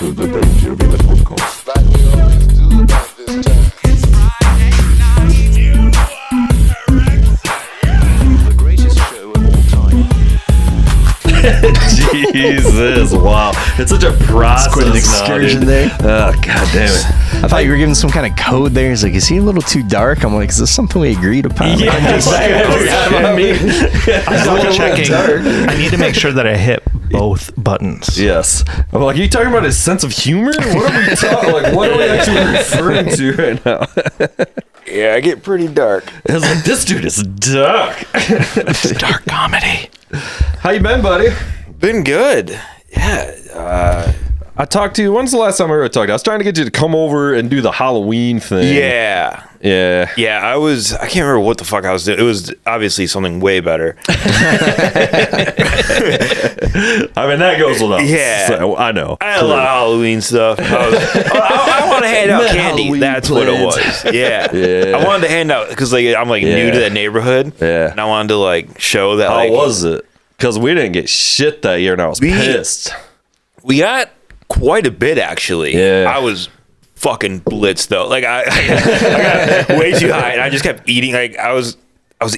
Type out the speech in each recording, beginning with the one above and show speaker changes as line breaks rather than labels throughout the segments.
to the Dangerville podcast.
Like we always do about this time.
It's Friday night.
The greatest show of all time.
Jesus, wow. It's such a process.
Quite an excursion
now,
there.
Oh, god damn it.
I thought you were giving some kind of code there. He's like, is he a little too dark? I'm like, is this something we agreed upon?
Yeah,
I'm just
I'm double checking. I need to make sure that I hit both buttons.
Yes. I'm like, are you talking about his sense of humor? What are we talking? Like, what are we actually referring to right now?
Yeah, I get pretty dark.
It's like, this dude is dark.
It's dark comedy.
How you been, buddy?
Been good. Yeah.
I talked to you. When's the last time I ever talked to you? I was trying to get you to come over and do the Halloween thing.
Yeah.
Yeah.
Yeah, I can't remember what the fuck I was doing. It was obviously something way better.
I mean, that goes without.
Yeah.
So, I know.
I had a lot of Halloween stuff. I want to hand out candy.
Halloween
That's
plans.
what it was. Yeah.
Yeah.
I wanted to hand out because I'm new to that neighborhood.
Yeah.
And I wanted to show that.
How was it? Because we didn't get shit that year, and I was pissed.
We got quite a bit actually.
Yeah.
I was fucking blitzed though. I got way too high, and I just kept eating. I was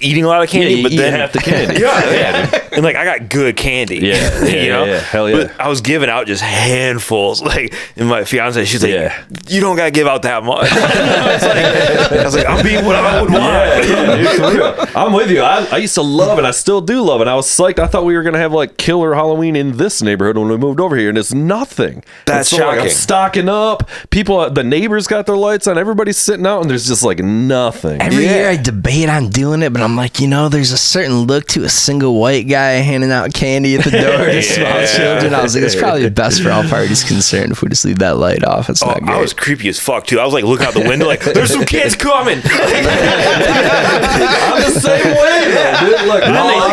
eating a lot of candy, but then
half the candy.
yeah. And I got good candy.
Yeah,
you know?
yeah. Hell yeah.
But I was giving out just handfuls. And my fiance, she's like, you don't gotta give out that much. I was like, I'm being what I would want.
Yeah, I'm with you. I used to love it. I still do love it. I was psyched. I thought we were gonna have killer Halloween in this neighborhood when we moved over here, and it's nothing.
That's
and so, I'm
shocking.
stocking up. People, the neighbors got their lights on. Everybody's sitting out, and there's just nothing.
Every year I debate on doing it, but I'm like, there's a certain look to a single white guy handing out candy at the door to small children. I was like, it's probably best for all parties concerned if we just leave that light off. It's not great.
I was creepy as fuck too. I was looking out the window there's some kids coming.
I'm the same way, though, dude. Look,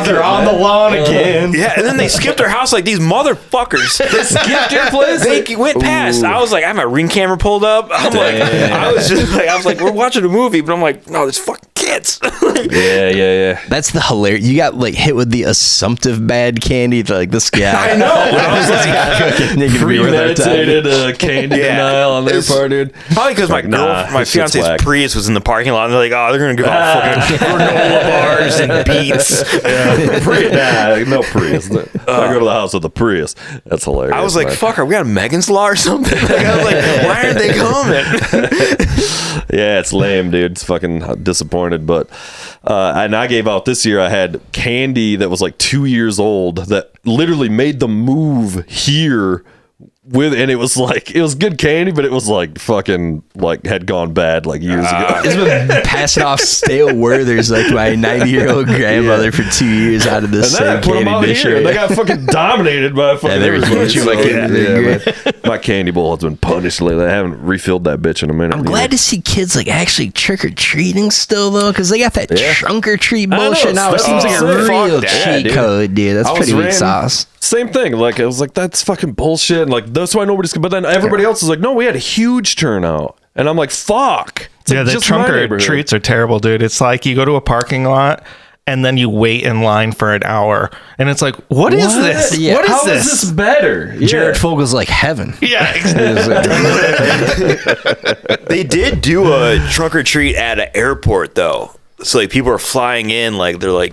they're on the lawn again.
Yeah, and then they skipped our house like these motherfuckers.
They skipped your place.
They went past. I was like, I have my Ring camera pulled up. I'm I was like, we're watching a movie, but I'm like, no, there's fucking kids.
Yeah.
That's the hilarious. You got hit with the assumptive bad candy. This guy.
I know. I was like,
premeditated candy denial on their part, dude.
probably because my fiance's Prius was in the parking lot, and they're like, oh, they're gonna give out fucking granola bars and beets.
No Prius. I go to the house with the Prius. That's hilarious.
I was like, fuck, are we on Megan's Law or something? I was like, why aren't they coming?
Yeah, it's lame, dude. It's fucking disappointed. But and I gave out this year. I had candy that was 2 years old that literally made the move here. And it was it was good candy, but it was fucking had gone bad years ago.
It's been passing off stale Werther's my 90-year-old grandmother for 2 years out of this
And then I
same
put them
candy
out
dish.
here, and they got fucking dominated by fucking
they were
everybody.
huge.
My candy bowl has been punished lately. I haven't refilled that bitch in a minute.
I'm glad to see kids actually trick or treating still though, because they got that trunk or treat bullshit now. It seems like a real cheat code, dude. That's pretty weak sauce.
Same thing. I was like, that's fucking bullshit. And that's why nobody's. But then everybody else is like, no, we had a huge turnout. And I'm like, fuck. It's
The trunk or treats are terrible, dude. It's you go to a parking lot and then you wait in line for an hour, and it's like, what is this?
Yeah.
What is
How
this?
is this better?
Jared Fogel's like heaven.
Yeah, exactly.
They did do a trunk or treat at an airport though. So people are flying in they're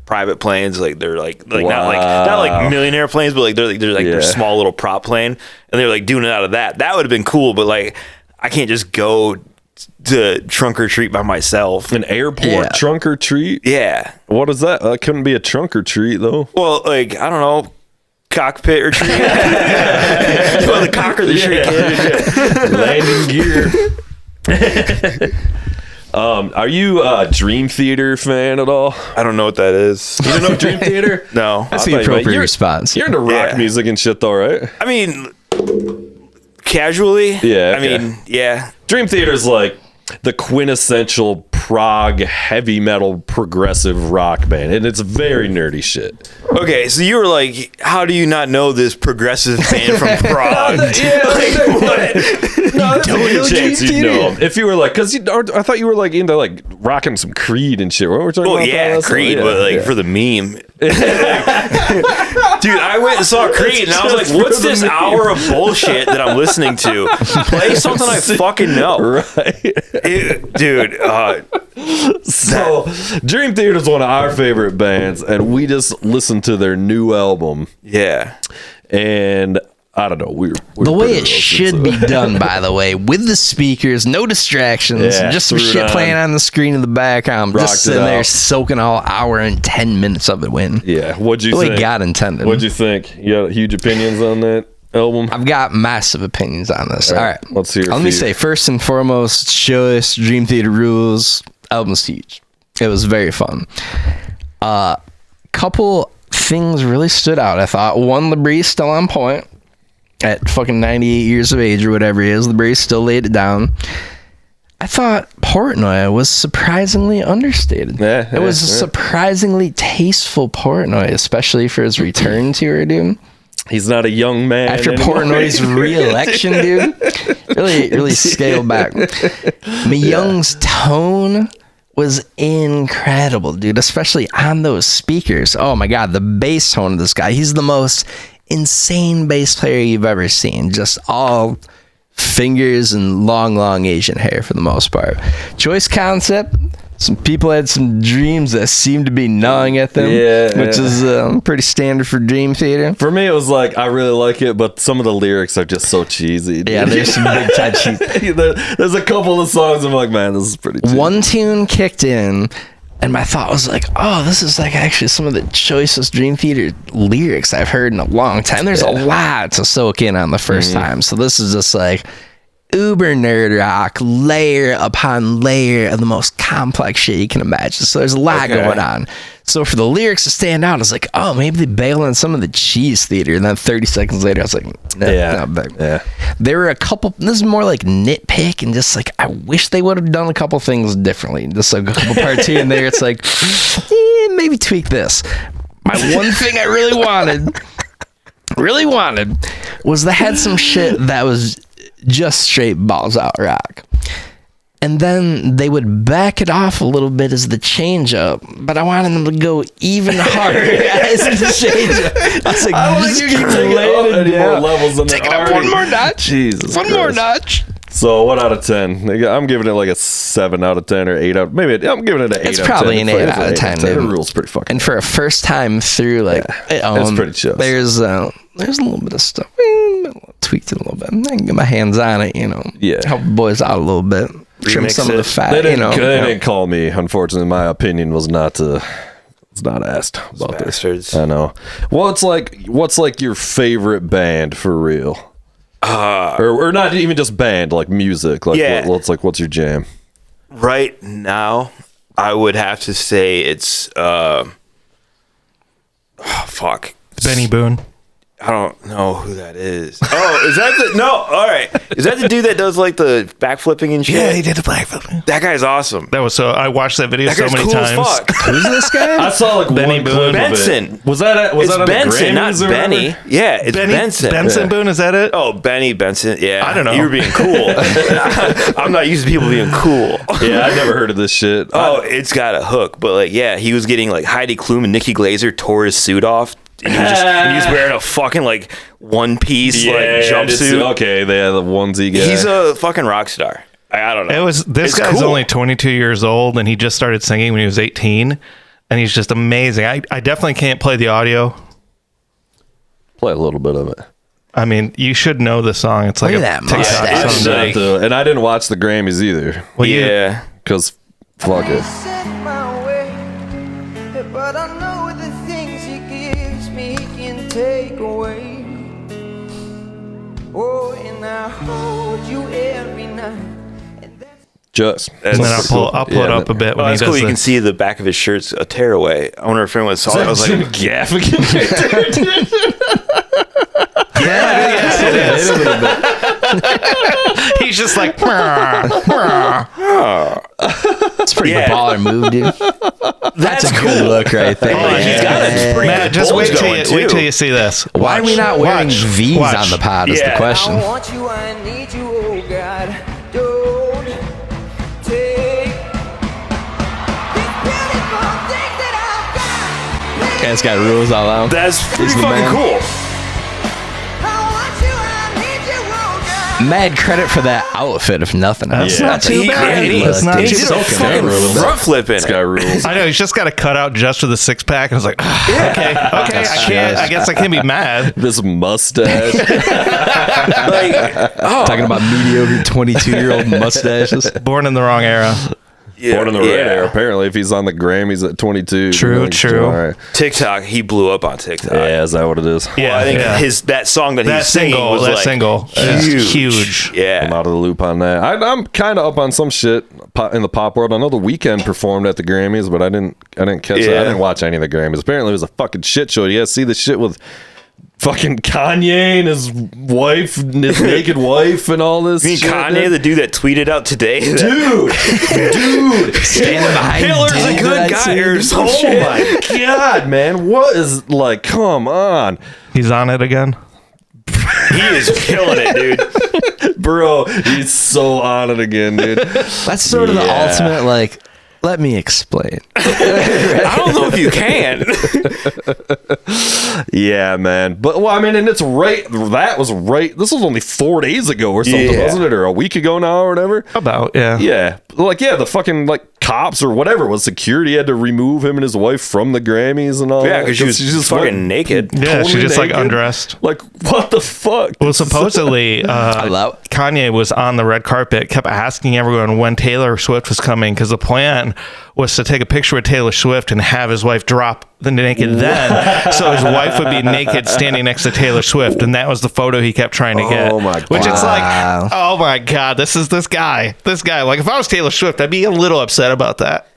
private planes, they're not millionaire planes, but they're their small little prop plane, and they're doing it out of that. That would have been cool, but I can't just go to trunk or treat by myself.
An airport trunk or treat?
Yeah.
What is that? That couldn't be a trunk or treat though.
Well, I don't know. Cockpit or treat. Well, the cock or the treat.
Landing gear. Are you a Dream Theater fan at all?
I don't know what that is.
You don't know Dream Theater?
No.
That's the appropriate response.
You're into rock music and shit though, right?
I mean, casually.
Yeah.
I mean, yeah.
Dream Theater is the quintessential prog heavy metal progressive rock band, and it's very nerdy shit.
Okay, so you were like, how do you not know this progressive band from Prague?
No, there's a good chance you'd know 'em. If you were like, because I thought you were like into like rocking some Creed and shit. What were we talking
Oh
about?
yeah, Creed, but like for the meme. Dude, I went and saw Creed, and I was like, what's this hour of bullshit that I'm listening to? Play something I fucking know.
Right.
Dude,
So Dream Theater is one of our favorite bands, and we just listened to their new album,
yeah.
and I don't know, we're
The way
pretty
it
roasted,
should
so-
be done, by the way, with the speakers, no distractions,
Yeah,
just some
threw it
shit
on.
playing on the screen in the background,
Rocked
just
it
sitting there
out.
soaking all hour and 10 minutes of it in.
Yeah, what'd you
The way
think?
God intended.
What'd you think? You got huge opinions on that album?
I've got massive opinions on this. All right.
let's hear a
Let me
few.
say, first and foremost, Choice, Dream Theater rules, album's huge. It was very fun. Couple things really stood out, I thought. One, LeBree's still on point. At fucking 98 years of age or whatever he is, LeBrie still laid it down. I thought Portnoy was surprisingly understated.
Yeah,
it was a
yeah.
surprisingly tasteful Portnoy, especially for his return tour, dude.
He's not a young man
After
anymore.
Portnoy's re-election, dude, really scaled back. Young's tone was incredible, dude, especially on those speakers. Oh my God, the bass tone of this guy. He's the most insane bass player you've ever seen. Just all fingers and long Asian hair for the most part. Choice concept. Some people had some dreams that seemed to be gnawing at them, which is pretty standard for Dream Theater.
For me, it was like, I really like it, but some of the lyrics are just so cheesy. Dude.
Yeah, there's some big touchy.
There's a couple of songs I'm like, man, this is pretty cheesy.
One tune kicked in, and my thought was like, oh, this is like actually some of the choicest Dream Theater lyrics I've heard in a long time. There's a lot to soak in on the first time. So this is just like uber nerd rock, layer upon layer of the most complex shit you can imagine. So there's a lot going on. So for the lyrics to stand out, I was like, oh, maybe they bail on some of the cheese theater. And then 30 seconds later, I was like, no, not bad.
Yeah.
There were a couple, this is more like nitpick and just like, I wish they would have done a couple things differently. Just like a couple parts here and there. It's like, maybe tweak this. My one thing I really wanted was they had some shit that was just straight balls out rock. And then they would back it off a little bit as the change up, but I wanted them to go even harder as the change up. I was like,
I don't think you can take it up any more levels than
take it
there
up
are.
one more notch.
Jesus
One more
Christ.
notch.
So what out of 10? I'm giving it like a 7 out of 10 or 8 out. Maybe I'm giving it an 8
It's
out of 10.
probably an 8 out of 10.
The
dude.
rule's pretty fucking.
And for a first time through, like,
it's pretty chill.
There's a little bit of stuff. Tweaked it a little bit. I can get my hands on it, you know.
Yeah.
Help the boys out a little bit. Trim
Remix
some of
it.
the fat,
They didn't,
you know.
they didn't call me. Unfortunately, my opinion was not asked about this.
Bastards.
I know. Well, it's like, what's like your favorite band for real? Or not even just band, like music. Like,
Yeah.
what's your jam?
Right now, I would have to say it's fuck.
Benny Boone.
I don't know who that is. Oh, is that the no? All right, is that the dude that does like the backflipping and shit?
Yeah, he did the backflip.
That guy's awesome.
That was so. I watched that video
That
so
guy's
many
cool
times.
as fuck.
Who's this guy?
I saw like
Benny
one
Boone.
clip of
Benson.
it. Was that
It's
at
Benson,
the
not
Grammys or
Benny.
whatever?
Yeah, it's Benson.
Benson Boone, is that it?
Oh, Benny Benson. Yeah,
I don't know.
You were being cool. I'm not used to people being cool.
Yeah, I never heard of this shit.
Oh, it's got a hook, but like, yeah, he was getting like Heidi Klum and Nikki Glaser tore his suit off, and he was wearing a fucking like one piece like jumpsuit.
Okay, they had the onesie guy.
He's a fucking rock star. I don't know.
This
It's
guy's
cool.
only 22 years old, and he just started singing when he was 18, and he's just amazing. I definitely can't play the audio.
Play a little bit of it.
I mean, you should know the song. It's like
Look
a
at that
TikTok
mustache.
it's
song.
like-
And I didn't watch the Grammys either.
Well,
yeah.
Because fuck it.
Set my way, but I know the things he gives me he can take away. Oh, and I hold you every night. And that's
Just.
And then I'll pull it up a bit
Oh,
when he
that's
does
cool. You
the-
can see the back of his shirt's a tearaway. I wonder if anyone saw it. I was like,
Gaffigan.
Yes, it is. He's just like,
It's a pretty baller move, dude. That's a cool look right there.
Oh, he's got his pretty
Matt,
good
just
bulge
wait
going,
till you see this.
Why are we not wearing V's
watch.
on the pod is the
Yeah.
question.
I want you, I need you, oh God. Don't take these beautiful things that I've got.
Guy's got rules all out.
That's pretty
He's the
fucking
man.
cool.
I want you, I need you, oh God.
Mad credit for that outfit, if nothing else.
It's not too bad. It's not
He
too
did a
bad.
fucking front flip in
This guy
it.
rules.
I know he's just got a cutout just for the six pack, and I was like, okay, I guess I can't be mad.
This mustache.
Talking about mediocre 22-year-old mustaches.
Born in the wrong era.
Born in the right era. Apparently, if he's on the Grammys at 22.
True,
like,
true.
all right.
TikTok, he blew up on TikTok.
Yeah, is that what it is?
Yeah,
I think
yeah.
that song that
That
he's singing
single,
was
that
like
single is huge.
I'm
Yeah.
out of the loop on that. I'm kind of up on some shit in the pop world. I know The Weeknd performed at the Grammys, but I didn't catch it.
Yeah.
I didn't watch any of the Grammys. Apparently, it was a fucking shit show. You guys see the shit with fucking Kanye and his wife, his naked wife, and all this.
You mean
shit,
Kanye,
dude?
the dude that tweeted out today? That
Dude,
Standing behind
Hitler's a
Diddy,
good
did I
guy
see?
or some
oh
shit.
my god, man, what is like? Come on,
He's on it again.
He is killing it, dude.
bro, he's so on it again, dude.
That's sort of the
Yeah.
ultimate, like, let me explain.
I don't know if you can.
Yeah, man. But well, I mean, and it's right. That was right. This was only 4 days ago or something,
Yeah.
wasn't it? Or a week ago now, or whatever.
About, yeah.
Yeah, like the fucking like cops or whatever was security had to remove him and his wife from the Grammys and all.
Yeah,
that,
because she was just fucking
went
naked.
Yeah, she
totally
just like
naked.
undressed.
Like what the fuck?
Well, supposedly,
love-
Kanye was on the red carpet, kept asking everyone when Taylor Swift was coming, because the plan was to take a picture with Taylor Swift and have his wife drop the naked then, so his wife would be naked standing next to Taylor Swift, and that was the photo he kept trying to get.
Oh my
Which it's
Wow.
like, oh my god, this guy. Like, if I was Taylor Swift, I'd be a little upset about that.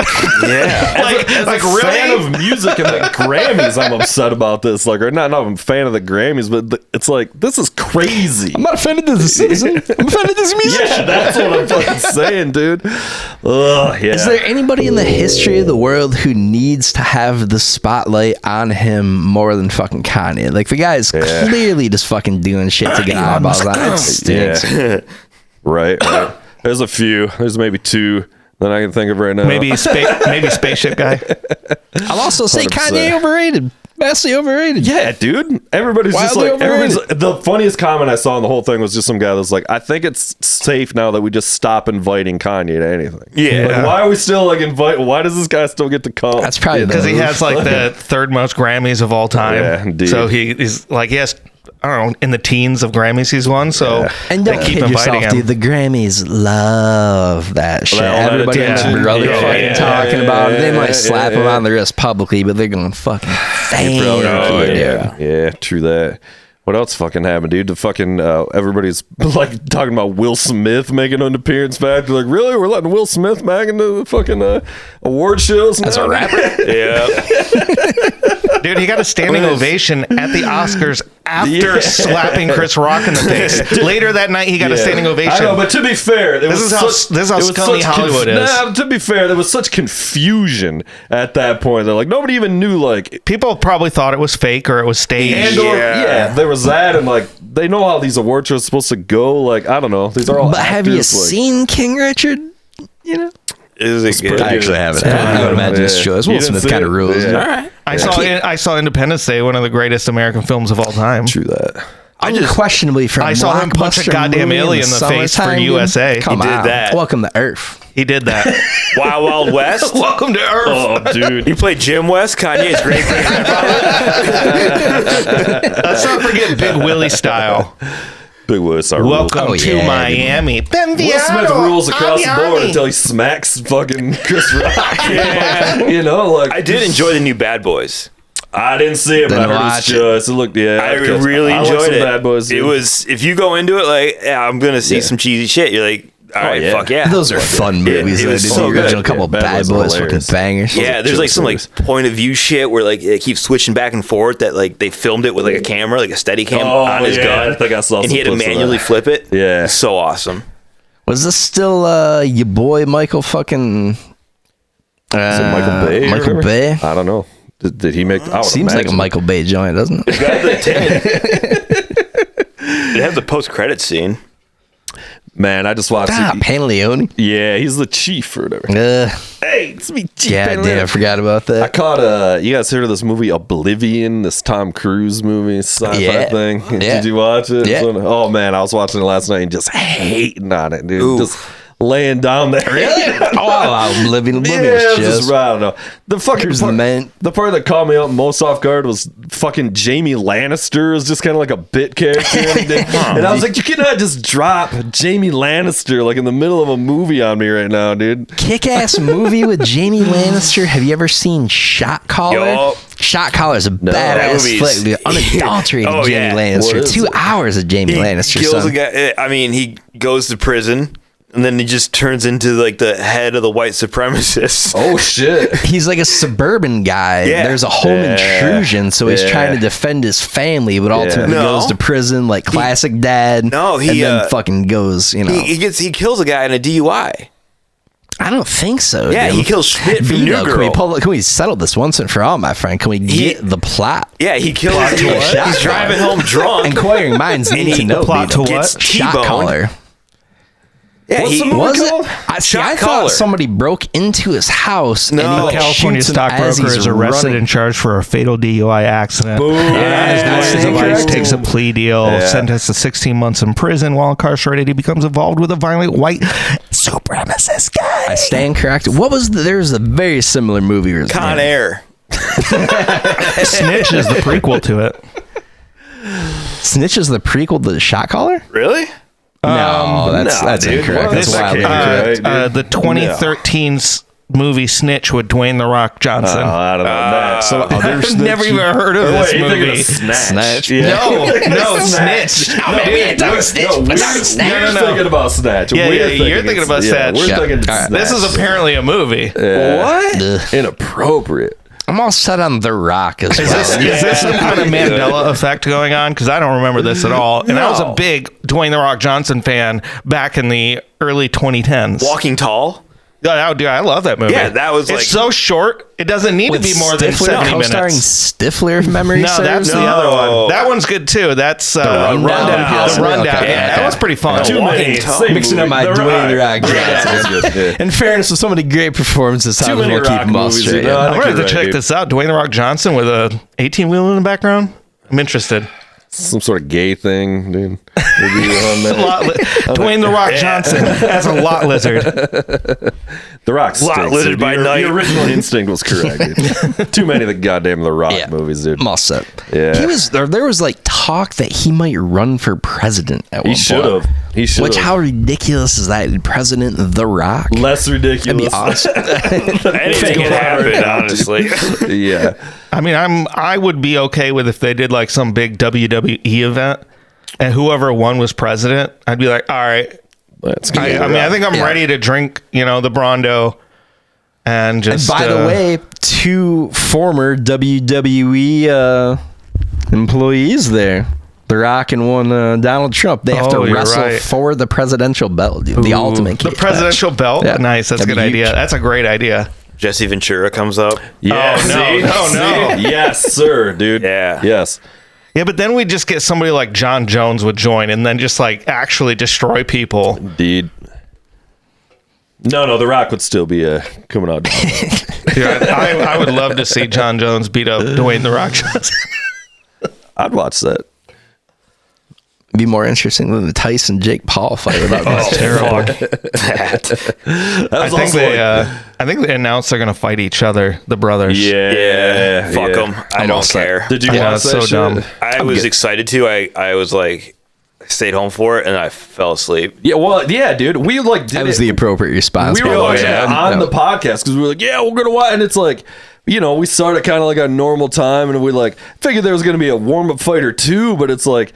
Yeah.
like
As a fan
really?
of music and the Grammys, I'm upset about this. Like, or not I'm a fan of the Grammys, but it's like this is crazy.
I'm not offended as a citizen. I'm offended as a musician.
Yeah, that's what I'm fucking saying, dude. Ugh, yeah.
Is there anybody in the history of the world who needs to have the spotlight on him more than fucking Kanye? Like, the guy is clearly just fucking doing shit to get eyeballs on it. It stinks.
Yeah. Right. There's a few. There's maybe two that I can think of right now.
Maybe spaceship guy.
I'll also say
100%.
Kanye overrated. Vastly overrated.
Yeah, dude. Everybody's just
Wildly
like, the funniest comment I saw in the whole thing was just some guy that's like, I think it's safe now that we just stop inviting Kanye to anything.
Yeah.
Like, why are we still like why does this guy still get to come?
That's probably
Because he has like the third most Grammys of all time.
Yeah, indeed.
So he's like, he has, I don't know, in the teens of Grammys he's won. So
And
they
don't
keep
kid
inviting
yourself,
him.
dude. The Grammys love that shit.
all that
Everybody and
attention.
their brother
Yeah,
fucking
yeah,
talking about it. They might
yeah,
slap him
yeah.
on the wrist publicly, but they're going fucking thank you, dude.
Yeah, true that. What else fucking happened, dude? The fucking everybody's like talking about Will Smith making an appearance back. They're like, really? We're letting Will Smith back into the fucking award shows
As
now?
a rapper?
Yeah.
Dude, he got a standing ovation at the Oscars after slapping Chris Rock in the face. Later that night, he got a standing ovation.
I know, but to be fair,
This is how scummy Hollywood is.
Nah, to be fair, there was such confusion at that point. They're like, nobody even knew, like,
People probably thought it was fake or it was staged.
yeah, there was that, and like, they know how these award shows are supposed to go. Like, I don't know, these are all.
But have you
actors, like-
seen King Richard? You know?
Is it good?
I actually haven't. I would imagine it's true. Will
You didn't
Smith
see
kind
it?
of rules.
Yeah.
All right.
I saw Independence Day, one of the greatest American films of all time.
True that.
Unquestionably from
I saw him punch a
blockbuster
goddamn
movie
alien in the face for
summertime, dude.
USA.
Come
He did
on.
that.
Welcome to Earth.
He did that.
Wild Wild West.
Welcome to Earth.
Oh, dude.
You played Jim West, Kanye's great grandfather.
Let's not forget Big Willie style.
Big Will Smith.
Welcome
Oh,
to
yeah,
Miami.
Will Smith rules across the board until he smacks fucking Chris Rock.
Yeah.
You know, like
I did enjoy the new Bad Boys.
I didn't see it, but I
Then
heard
watch
it's just. It looked, yeah.
I
okay.
really
I like
enjoyed
some
it.
Bad Boys.
It
dude.
was, if you go into it like, yeah, I'm gonna see some cheesy shit. You're like, All right,
yeah.
fuck yeah.
Those are fun movies.
it
though,
was
dude.
so
The
good.
original couple
Yeah, Bad
Bad
Boys
Boys,
are
fucking
hilarious.
bangers.
Yeah, there's like some like point of view shit where like it keeps switching back and forth. That like they filmed it with like a camera, like a steady cam on his gun.
I think I saw
and
some
he had to
clips of
manually
that.
flip it.
Yeah.
So awesome.
Was this still your boy Michael fucking?
Is it Michael Bay? or
Michael
whatever?
Bay.
I don't know. Did he make? I would
Seems like a
imagine.
Michael Bay joint, doesn't it?
It has a post credit scene.
Man, I just watched.
Ah,
it.
Panleone.
Yeah, he's the chief or whatever. Hey, it's me, Chief.
Yeah,
Panleone.
damn, I forgot about
I
that.
caught you guys heard of this movie Oblivion, this Tom Cruise movie, sci-fi
Yeah.
thing?
Yeah.
Did you watch it?
Yeah.
Oh man, I was watching it last night and just hating on it, dude.
Oof.
Just laying down there.
Oh, living
Yeah,
oblivious.
just, I don't know. The fucking
Here's the
part,
man.
the part that caught me up most off guard was fucking Jamie Lannister is just kind of like a bit character. And I was like, you cannot just drop Jamie Lannister like in the middle of a movie on me right now, dude.
Kick-ass movie with Jamie Lannister. Have you ever seen Shot Caller?
Yo.
Shot Caller is a
That
badass
movie's-
flick. The unadulterated
Oh,
Jamie
yeah.
What
Lannister.
is
2
it?
hours of Jamie Lannister.
kills
Son.
a guy. I mean, he goes to prison and then he just turns into like the head of the white supremacists.
Oh shit.
He's like a suburban guy.
Yeah.
There's a home intrusion, so he's
Yeah.
trying to defend his family, but ultimately
No.
goes to prison, like classic dad.
No, he,
and then fucking goes. You know,
He kills a guy in a DUI.
I don't think so.
Yeah,
dude.
he kills Schmidt from New
Vito,
Girl.
can we settle this once and for all, my friend? Can we get the plot?
Yeah, he kills. He's driving home drunk.
Inquiring minds need to know.
plot
Vito.
to what?
Gets
Shot
T-boned.
Caller.
Yeah,
What's
he
the movie
Was
called?
it? I
Shot
thought
Caller.
somebody broke into his house and he
No.
like
California
shoots him as
stockbroker
he's
is arrested
running.
and charged for a fatal DUI accident.
that's
His wife
incorrect.
takes a plea deal, sentenced to 16 months in prison. While incarcerated, he becomes involved with a violent white supremacist guy.
I stand corrected. What was there's a very similar movie. Or
Con Air.
Snitch is the prequel to it.
Snitch is the prequel to the Shot Caller?
Really?
No, that's
dude.
incorrect.
What?
That's
This
wildly
can't be
incorrect.
right, dude.
The 2013 movie Snitch with Dwayne The Rock Johnson.
I don't know. That. So
I've never even heard of this
Wait, you're thinking
movie.
of Snatch?
Snatch?
Yeah.
No, Snitch.
We're thinking about Snatch.
Yeah,
We're
yeah, you're thinking about Snatch.
We're
Yeah.
thinking
All right.
Snatch.
This is apparently a movie.
What?
Ugh.
Inappropriate.
I'm all set on The Rock as
Is
well.
this some kind of Mandela effect going on? Because I don't remember this at all. And I was a big Dwayne The Rock Johnson fan back in the early 2010s.
Walking Tall.
Yeah, dude, I love that movie.
Yeah, that was like-
It's so short. It doesn't need to be more than 70
co-starring
minutes.
Stifler, if memory
No,
serves.
that's the other one. That one's good too. That's
Rundown.
The Rundown.
Okay,
Yeah, that
okay.
was pretty fun.
Too many. Same
Mixing up
movie.
my
The
Dwayne The
Rock.
Rock
Yeah,
Johnson.
yeah.
In fairness, with so many great performances,
Too
I
many
will keep
Rock
them all
movies,
straight.
you know?
Yeah.
I
I'm
think
going to
you're
check
right, dude.
this out. Dwayne The Rock Johnson with a 18-wheel in the background. I'm interested.
Some sort of gay thing, dude. Maybe on that.
Dwayne The Rock Johnson as a lot lizard.
The Rock stinks,
lizard
dude.
by
Your-
night.
Your original instinct was correct, dude. Too many of the goddamn The Rock
Yeah.
movies, dude.
I'm all set.
Yeah.
He was there was like talk that he might run for president at one
He should
point.
have. He should
Which
have.
how ridiculous is that? President The Rock?
Less ridiculous.
That'd be awesome.
Anything can happen, honestly.
Yeah.
I mean, I would be okay with if they did like some big WWE event and whoever won was president. I'd be like, all right.
Let's
I think I'm
Yeah.
ready to drink, the Brondo and
And
just.
by the way, 2 former WWE employees there. The Rock and one Donald Trump. They have to
you're
wrestle
right.
for the presidential belt, dude. The ultimate
the
cage
presidential
match.
belt.
Yeah.
Nice. That's a
That'd
good
be
idea.
huge.
That's a great idea.
Jesse Ventura comes up.
Yeah.
Oh, no.
Yes, sir, dude.
Yeah.
Yes.
Yeah, but then we just get somebody like John Jones would join and then just like actually destroy people.
Indeed. No, The Rock would still be coming out.
Yeah, I would love to see John Jones beat up Dwayne The Rock Johnson.
I'd watch that.
Be more interesting than the Tyson Jake Paul fight without
Oh, terrible.
That
I
was
think
also
I think they announced they're gonna fight each other, the brothers.
Yeah. Fuck them. I don't care.
Did you
Yeah,
watch
it's
that
so
shit?
dumb.
I was excited to. I was like, stayed home for it and I fell asleep.
Yeah, well, yeah, dude. We like did
That was
it.
the appropriate response.
We were
by the way.
watching it on
No.
the podcast because we were like, yeah, we're gonna watch, and it's like, we started kind of like a normal time, and we like figured there was gonna be a warm up fight or two, but it's like,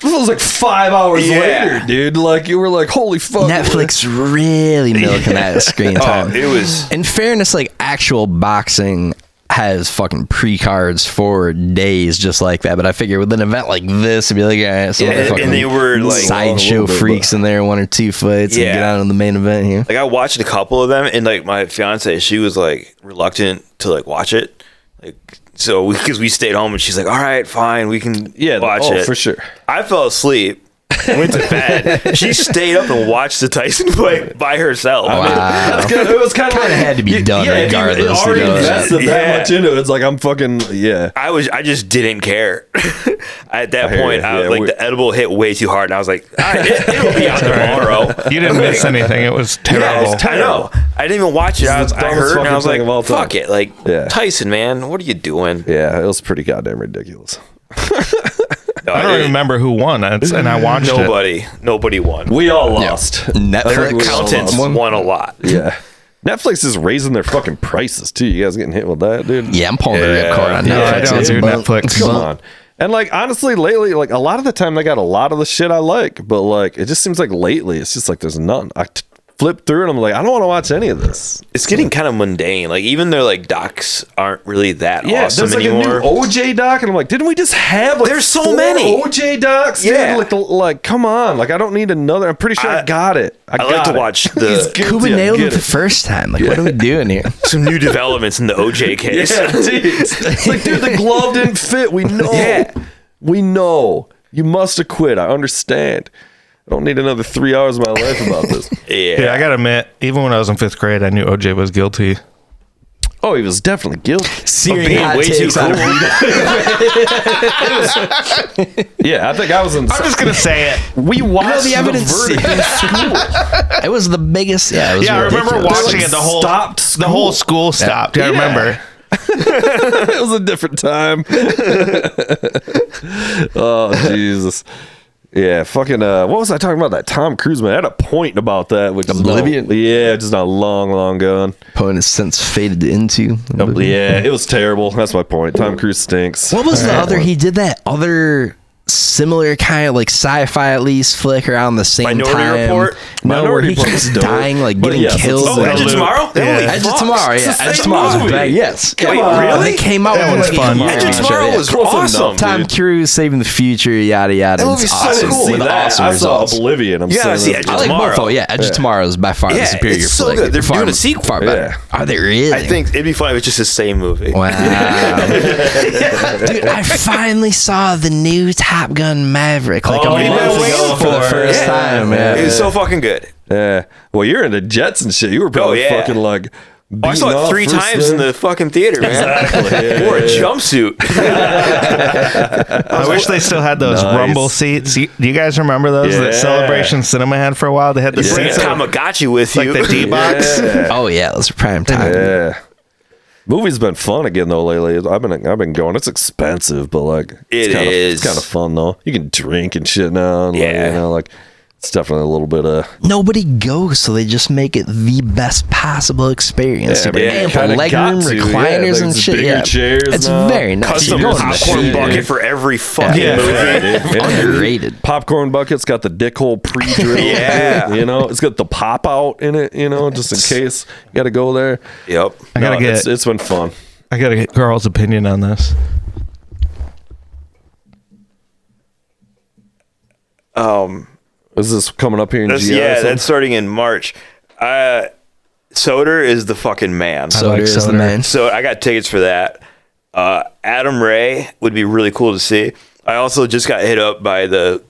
This was like 5 hours later, dude. Like you were like, holy fuck.
Netflix really milking that screen time.
It was.
In fairness, like actual boxing has fucking pre-cards for days just like that. But I figure with an event like this, it'd be like,
and they were like
sideshow freaks in there, 1 or 2 fights, and get out on the main event here.
Like I watched a couple of them, and like my fiance, she was like reluctant to like watch it, like. So, because we stayed home and she's like, all right, fine, we can watch it.
For sure.
I fell asleep, went to bed. She stayed up and watched the Tyson fight by herself.
Wow.
That's good. It was kind of
had to be done regardless.
You already invested that much into it. It's like, I'm fucking,
I just didn't care. At that point, the edible hit way too hard. And I was like, it'll be out tomorrow.
You didn't miss anything. It was terrible.
I know. I didn't even watch it. I heard and I was like, fuck it. Like, Tyson, man, what are you doing?
Yeah, it was pretty goddamn ridiculous.
I don't remember who won, and I watched
Nobody won.
We all lost.
Netflix
accountants won a lot.
Yeah. Netflix is raising their fucking prices too. You guys getting hit with that, dude?
Yeah, I'm pulling the ripcord on Netflix.
No, I don't do Netflix.
Come on. And like honestly, lately, like a lot of the time, they got a lot of the shit I like, but like it just seems like lately, it's just like there's none. I flip through and I'm like, I don't want to watch any of this.
It's getting kind of mundane. Like even their like docs aren't really that awesome
there's like
anymore.
a new OJ doc, and I'm like, didn't we just have like
there's so
4
many
OJ docs?
Yeah,
like come on, like I don't need another. I'm pretty sure I got it. I
like to watch the
Kuba nailed it the first time. Like what are we doing here?
Some new developments in the OJ case.
Yeah, dude. It's like, dude, the glove didn't fit. We know.
Yeah.
We know. You must have quit. I understand. I don't need another 3 hours of my life about this.
Yeah, I gotta admit, even when I was in 5th grade, I knew OJ was guilty.
Oh, he was definitely guilty.
Being
way too cool.
Yeah, I think I was in.
I'm just gonna say it.
We watched
the evidence.
verdict in school.
It was the biggest. Yeah, it was
I remember
ridiculous.
watching it.
The
whole school stopped. I remember.
It was a different time. Oh Jesus. Yeah, fucking. What was I talking about? That Tom Cruise man. I had a point about that, which
Oblivion?
is just not long gone.
Point has since faded into.
Yeah, it was terrible. That's my point. Tom Cruise stinks.
What was the other? He did that other similar kind of like sci-fi at least flick around the same
Minority
time.
Report?
No, where he
Report
keeps
is dope.
dying, like
But
getting
yes,
killed.
it's
Edge of Tomorrow?
Edge of Tomorrow, yeah. Edge of Tomorrow was back. Yes.
Wait, really?
They came out
That
with
was fun.
Edge of Tomorrow was awesome.
Tom Cruise saving the future, yada yada.
That
It's
movie's so
awesome.
cool.
With
That,
awesome
I saw
results.
Oblivion. I'm
You gotta
saying
see Edge
that.
of
I like
Tomorrow.
both. Oh yeah, Edge of Tomorrow is by far the
Yeah,
superior
it's so
flick.
good. They're
Far-
doing a sequel.
Far better. Are they really?
I think it'd be fun if it's just the same movie.
Wow. Dude, I finally saw the new Top Gun Maverick like a
you've been
month
waiting
ago for the first time.
It was
Yeah.
so fucking good.
Yeah. Well, you're into jets and shit. You were probably
yeah.
fucking like.
I saw it 3 times in the fucking theater, man.
Exactly.
Wore a jumpsuit.
I wish they still had those
Nice.
rumble seats. Do you guys remember those
Yeah.
that Celebration Cinema had for a while? They had the
Bring a
seats that were
Tamagotchi with
like
you.
the D-box.
Yeah.
Oh yeah, those are prime time.
Yeah. Movie's been fun again though lately. I've been going. It's expensive, but like
It
it's
is.
kind of fun though. You can drink and shit now. And
Yeah.
like it's definitely a little bit of
Nobody goes, so they just make it the best possible experience.
Yeah,
Super
man,
ample
kinda
leg
got
room,
to, yeah,
recliners,
like
and
the
shit.
bigger
Yeah,
chairs
it's
now.
very nice.
Custom
You go in the
popcorn
shit.
bucket for every fucking
Yeah.
movie.
Yeah, dude.
Underrated.
Popcorn bucket's got the dick hole pre-drilled.
Yeah.
You know, it's got the pop out in it, you know, just in case you got to go there.
Yep.
I gotta get.
It's been fun.
I gotta get Carl's opinion on this.
Is this coming up here in GI?
Yeah, that's starting in March. Soder is the fucking man.
So
like
there's the
Soder.
man.
So I got tickets for that. Adam Ray would be really cool to see. I also just got hit up by the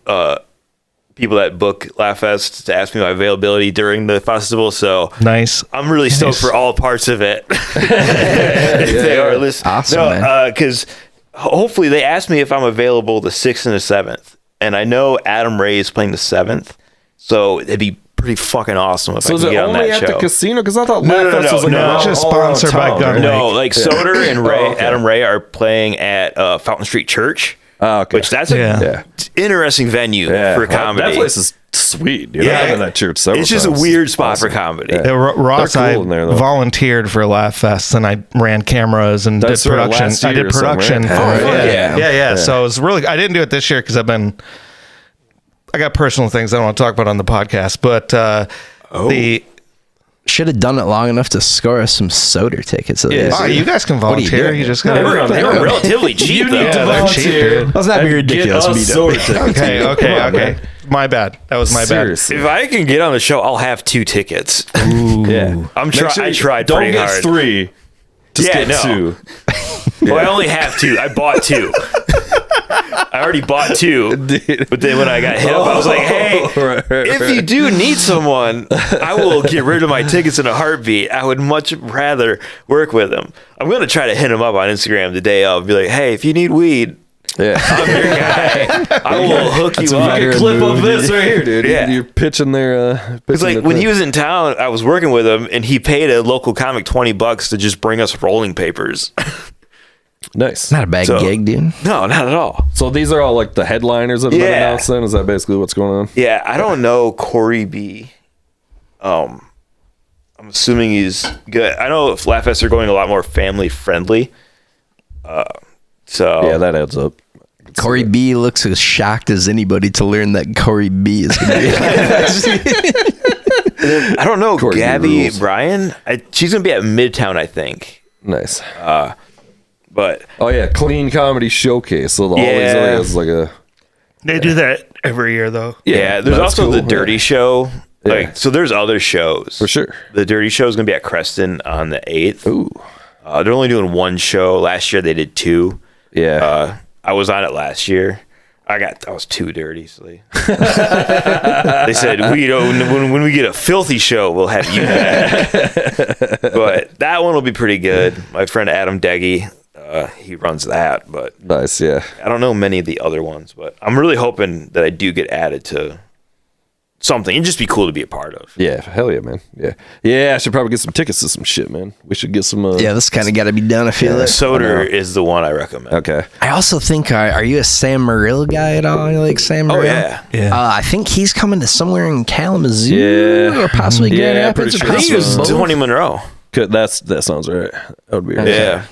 people that book Laugh Fest to ask me my availability during the festival. So
Nice.
I'm really stoked for all parts of it. If they are listening.
Awesome, man.
Because hopefully they asked me if I'm available the 6th and the 7th. And I know Adam Ray is playing the 7th. So it'd be pretty fucking awesome if
So
I
is
could
it
get on
only
that
at
show.
the casino? Because I thought
No,
Laugh
no,
Fest was like
no,
around-
it's just
all around
sponsored by
town,
Gun
right?
No, like Soder and Ray,
Oh, okay.
Adam Ray are playing at Fountain Street Church.
Oh, okay.
Which that's a
Yeah.
interesting venue for comedy.
That place is sweet, dude.
Yeah.
I've been in that church several
It's just
times.
a weird spot
Awesome.
for comedy.
Yeah.
Yeah, Ross,
They're
I
cool in there, though.
volunteered for Laugh Fest and I ran cameras and
That's
did
right,
production.
last
I
year
did
or something,
production
right?
for
Oh,
it.
fuck
Yeah.
yeah.
So it was really. I didn't do it this year because I've been I got personal things I don't want to talk about on the podcast, but the
Should have done it long enough to score us some soda tickets. At least.
you guys can
What are you
volunteer.
doing?
You just got
They were relatively cheap, though.
they're cheap, dude.
Let's not be ridiculous.
Okay. My bad. That was my
Seriously.
If I can get on the show, I'll have 2 tickets.
Yeah.
I tried
Don't
pretty
get
hard.
3. Just
Yeah,
get
no.
2.
Well, I only have 2. I bought 2. I already bought 2, but then when I got hit up, I was like, "Hey, if you do need someone, I will get rid of my tickets in a heartbeat. I would much rather work with him. I'm gonna try to hit him up on Instagram the day of, be like, "Hey, if you need weed,
Yeah.
I'm your guy. I will hook you
a
up."
veteran clip of this right here, dude.
Yeah.
You're pitching their.
It's like when he was in town, I was working with him, and he paid a local comic $20 to just bring us rolling papers.
Nice.
Not a bad gig, dude.
No, not at all.
So these are all like the headliners that have been
Yeah.
announced then? Is that basically what's going on?
Yeah, I don't know Corey B. I'm assuming he's good. I know Laugh Fest are going a lot more family friendly. So
Yeah, that adds up.
Corey B looks as shocked as anybody to learn that Corey B is going to be.
I don't know
Corey B
Gabby
rules.
Bryan. She's gonna be at Midtown, I think.
Nice.
But
Oh yeah, clean comedy showcase. So all these
Yeah.
areas like a
They do that every year, though.
yeah, there's
that's
also
cool.
the Dirty Show.
Yeah.
Like, so there's other shows
for sure.
The Dirty Show is gonna be at Creston on the 8th.
Ooh.
They're only doing 1 show. Last year they did 2.
Yeah.
I was on it last year. I was too dirty. So they said, when we get a filthy show, we'll have you back. But that one will be pretty good. My friend Adam Deggy, he runs that. But
Nice, yeah.
I don't know many of the other ones. But I'm really hoping that I do get added to something. It'd just be cool to be a part of.
Yeah, hell yeah, man. Yeah. Yeah, I should probably get some tickets to some shit, man. We should get some
Yeah, this kind of got to be done, I feel like.
Soder is the one I recommend.
Okay.
I also think, are you a Sam Morril guy at all? You like Sam Morril?
yeah.
I think he's coming to somewhere in Kalamazoo
Yeah.
or possibly
Yeah,
Grand
pretty
Rapids. Or
sure.
I think he
possibly
was
both.
Tony Monroe.
That sounds right. That would be right.
Yeah.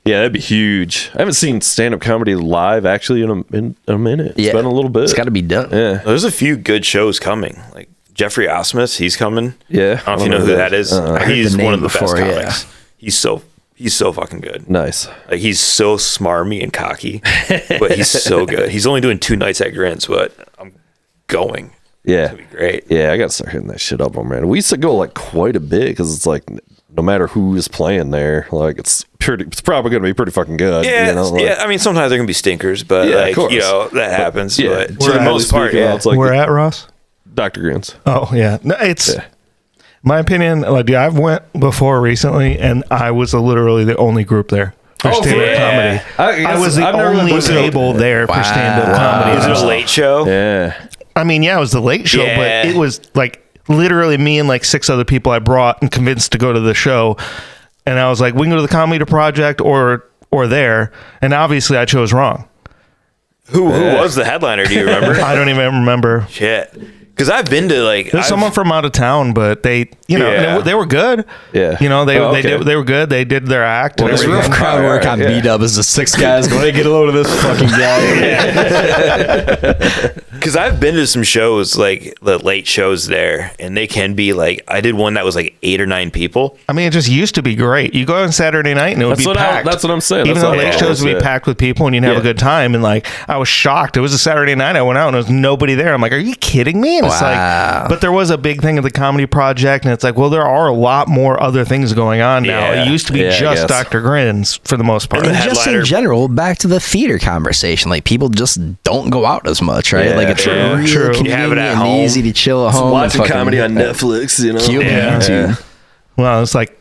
Yeah, that'd be huge. I haven't seen stand-up comedy live actually in a minute. It's
Yeah.
been a little bit.
It's got to be done.
Yeah.
There's a few good shows coming. Like Jeffrey Osmus, he's coming.
Yeah.
I don't know if you know who that is.
I heard
He's
the name
one of the
before,
best
yeah.
comics. He's so fucking good.
Nice.
Like he's so smarmy and cocky, but he's so good. He's only doing 2 nights at Grins, but I'm going.
Yeah.
It's gonna be great.
Yeah, I got to start hitting that shit up, man. We used to go like quite a bit because it's like no matter who is playing there, like it's probably going to be pretty fucking good.
Yeah,
you know, like,
yeah. I mean, sometimes there can be stinkers, but
Yeah, of
like
course.
that happens.
yeah.
But for the
Generally
most part,
speaking,
yeah.
it's like
We're at Ross.
Dr. Grins.
Oh yeah, no, it's
Yeah.
my opinion. Like, dude, I've went before recently, and I was literally the only group there for
Oh,
stand-up
yeah.
comedy. I was the
I've never
only
went to-
table there for stand-up comedy.
Is it a late show?
Yeah.
I mean, yeah, it was the late show,
Yeah.
but it was like literally me and like 6 other people I brought and convinced to go to the show. And I was like, we can go to the Comedy Project or there. And obviously, I chose wrong.
Who was the headliner? Do you remember?
I don't even remember.
Shit. Because I've been to like
There's someone from out of town, but they, you know,
Yeah.
they were good.
Yeah.
You know, they
Oh, okay.
they were good. They did their act.
Well,
and
There's
everything.
rough crowd work on
Yeah.
B-Dub as the 6 guys going to get a load of this fucking guy.
Because I've been to some shows, like the late shows there, and they can be like, I did one that was like 8 or 9 people.
I mean, it just used to be great. You go on Saturday night and it would
That's
be
what
packed.
that's what I'm saying.
Even
That's
though
what I
late
thought.
shows would be
Yeah.
packed with people and you'd have
Yeah.
a good time. And like, I was shocked. It was a Saturday night. I went out and there was nobody there. I'm like, are you kidding me? And it's
Wow.
like, but there was a big thing at the Comedy Project. And it's like, well, there are a lot more other things going on now.
Yeah.
It used to be
Yeah, I
just
guess.
Dr. Grins for the most part.
And
And just in
headliner-
general, back to the theater conversation. Like, people just don't go out as much, right?
Yeah,
like, it's
true.
real
True.
You have it
convenient
at
and
home.
easy to chill at home.
Watching
and fucking-
comedy on Netflix, you know.
Cute
Yeah.
YouTube.
Well, it's like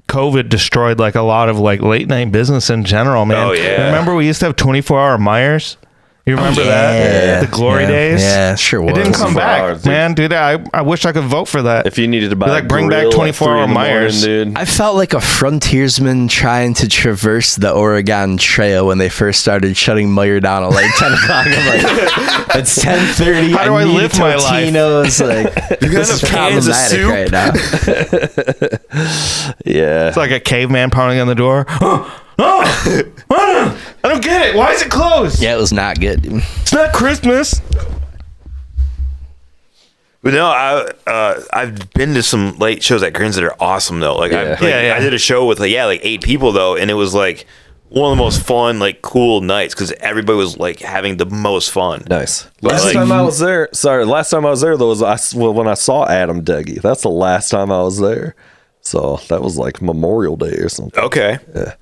COVID destroyed like a lot of like late night business in general, man.
Oh, yeah.
Remember we used to have 24-hour Myers? You remember that? The glory
yeah.
days?
Yeah, sure was.
It didn't come
24
back,
hours, dude.
man, dude. I wish I could vote for that.
If you needed to buy
Like,
a
bring back
grill at
24-hour
3 in the morning,
Myers.
dude.
I felt like a frontiersman trying to traverse the Oregon Trail when they first started shutting Meyer down at like 10 o'clock. I'm like, it's 10:30.
How do I
need
live my life?
Totino's. Like, this is
enough cans of
problematic
soup?
right now.
Yeah.
It's like a caveman pounding on the door. I don't get it. Why is it closed?
Yeah, it was not good. Dude.
It's not Christmas.
But no, I've been to some late shows at Grins that are awesome though. Like,
Yeah.
I did a show with like 8 people though, and it was like one of the most fun, like cool nights because everybody was like having the most fun.
Nice.
But,
Last
like-
time I was there though was when I saw Adam Deggy. That's the last time I was there. So that was like Memorial Day or something.
Okay.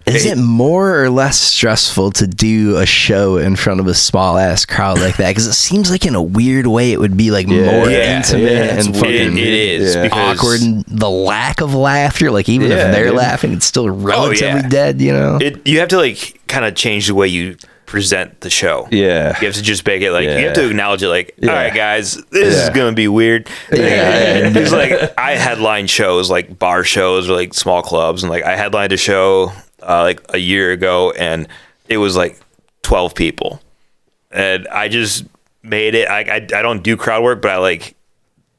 Is it more or less stressful to do a show in front of a small ass crowd like that? Because it seems like in a weird way it would be like more intimate
it's
and
weird.
fucking
It is because
awkward, and the lack of laughter. Like even
Yeah,
if they're
dude.
laughing, it's still relatively dead. You know.
you have to like kind of change the way you present the show.
Yeah.
You have to just make it like you have to acknowledge it like, all right guys, this is gonna be weird. It's like I headline shows like bar shows or like small clubs, and like I headlined a show like a year ago and it was like 12 people. And I just made it I don't do crowd work, but I like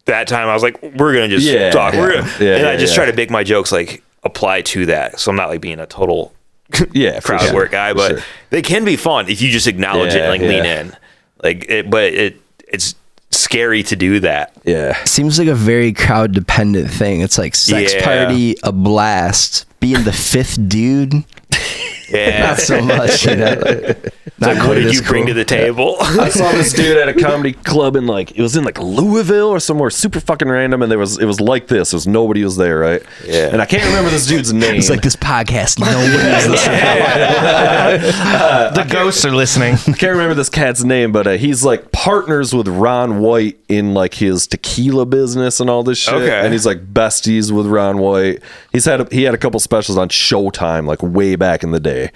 that time I was like, we're gonna just talk. I just try to make my jokes like apply to that. So I'm not like being a total crowd work guy, but they can be fun if you just acknowledge it and like lean in. Like it's scary to do that.
Yeah.
Seems like a very crowd dependent thing. It's like sex party, a blast, being the fifth dude.
Yeah.
Not so much, you know. Not
What did you bring to the table?
I saw this dude at a comedy club in like it was in like Louisville or somewhere super fucking random, and it was like this. It was nobody was there, right?
Yeah.
And I can't remember this dude's name.
It's like this podcast. No one is listening.
The ghosts are listening.
I can't remember this cat's name, but he's like partners with Ron White in like his tequila business and all this shit.
Okay.
And he's like besties with Ron White. He had a couple specials on Showtime like way back in the day.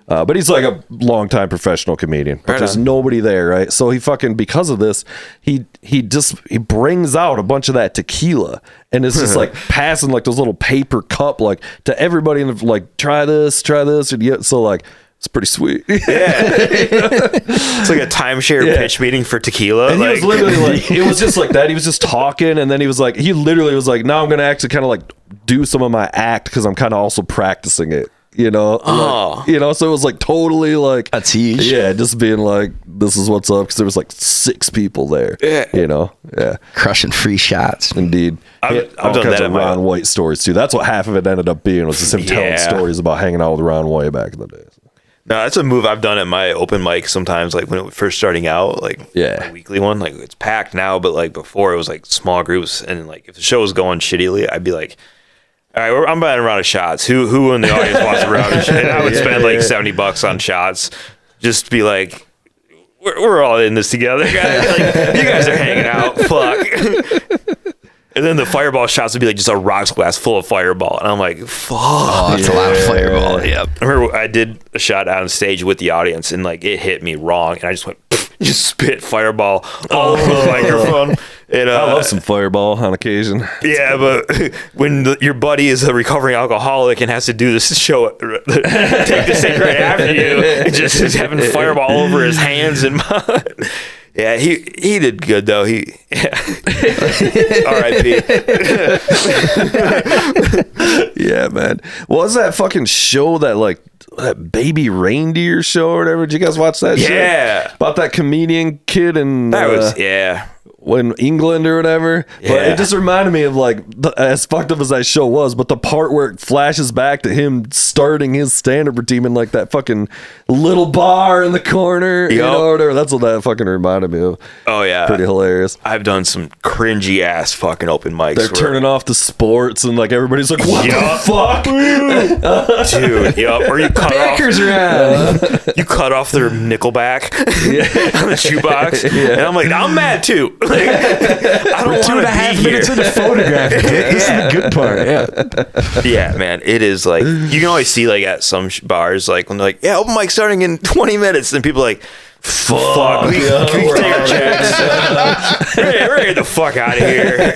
But he's like a longtime professional comedian. But there's nobody there, right? So he fucking, because of this, he brings out a bunch of that tequila and it's just like passing like those little paper cup like to everybody and like try this, and so like it's pretty sweet.
It's like a timeshare pitch meeting for tequila.
And he was literally like, it was just like that. He was just talking, and then he literally was like, now I'm gonna actually kind of like do some of my act because I'm kind of also practicing it. You know, so it was like totally like
That's huge.
Yeah, just being like, this is what's up because there was like 6 people there.
Yeah.
You know,
Crushing free shots.
indeed.
I've
All
done
kinds
that
of
at my-
Ron White stories too. That's what half of it ended up being was just him telling stories about hanging out with Ron White back in the day.
No, that's a move I've done at my open mic sometimes, like when it was first starting out, like my weekly one, like it's packed now, but like before it was like small groups, and like if the show was going shittily, I'd be like, all right, I'm buying a round of shots. Who in the audience wants a round of shots? And I would spend like $70 on shots, just to be like, we're all in this together, guys. Like, you guys are hanging out. Fuck. And then the fireball shots would be like just a rocks glass full of fireball, and I'm like, fuck.
Oh, that's a lot of fireball. Yep.
I remember I did a shot on stage with the audience, and like it hit me wrong, and I just went, just spit fireball all over the microphone. And,
I love some Fireball on occasion.
Yeah, but when your buddy is a recovering alcoholic and has to do this show, take the stick right after you, and just is having fireball all over his hands and mud. Yeah, he did good though. R.I.P.
Yeah, man. What was that fucking show that baby reindeer show or whatever? Did you guys watch that?
Yeah.
Shit? About that comedian kid in
That was
in England or whatever. But it just reminded me of like as fucked up as that show was, but the part where it flashes back to him starting his stand-up routine in like that fucking little bar in the corner, you know, or whatever. That's what that fucking reminded me of.
Oh yeah,
pretty hilarious.
I've done some cringy ass fucking open mics.
They're turning off the sports and like everybody's like, what the fuck,
dude? Yup. Or you cut
Backers around.
You cut off their Nickelback on the shoebox, and I'm like, I'm mad too. Like, I don't want to be here.
in the photograph. This is the good part.
Yeah, man. It is like you can always see like at some bars like when they're like, yeah, open mic starting in 20 minutes, and people are like, fuck, we can take our checks. We're get the fuck out of here.